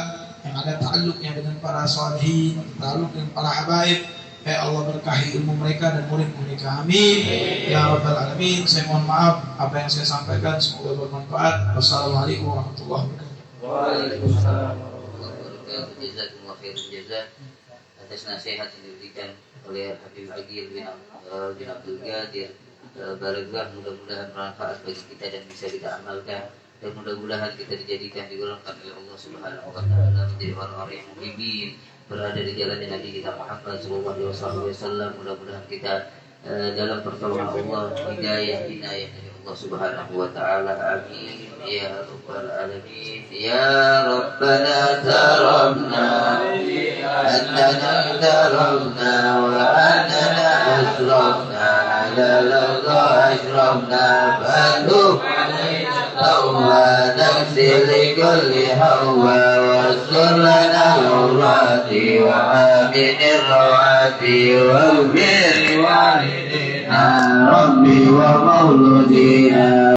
yang ada ta'alluqnya dengan para salihin, ta'alluq dengan para habaib, Allah berkahi ilmu mereka dan murid mereka. Amin. Ya Rabbal Alamin. Saya mohon maaf apa yang saya sampaikan, semoga bermanfaat. Wassalamualaikum warahmatullahi wabarakatuh. Waalaikumsalam warahmatullahi wabarakatuh. Jazakumullah khairan jazak atas nasihat yang diberikan oleh Habib Agil bin Abdul Qadir. Barakah, mudah-mudahan bermanfaat bagi kita dan bisa kita amalkan, dan mudah-mudahan kita dijadikan digolongkan oleh Allah Subhanahu wa taala menjadi orang-orang yang muhibbin, berada di jalan Nabi kita Muhammad sallallahu alaihi wasallam. Mudah-mudahan kita dalam pertolongan Allah, hidayah inayah dari Allah Subhanahu wa taala. Amin ya rabbal alamin. Ya rabbana taramna annana taramna wa annana asrafna ala lawza ashrafna balu wa nafsil kulli hawa wa surlana urati wa aminir rawati wa bir walidina rabbi wa mauludina.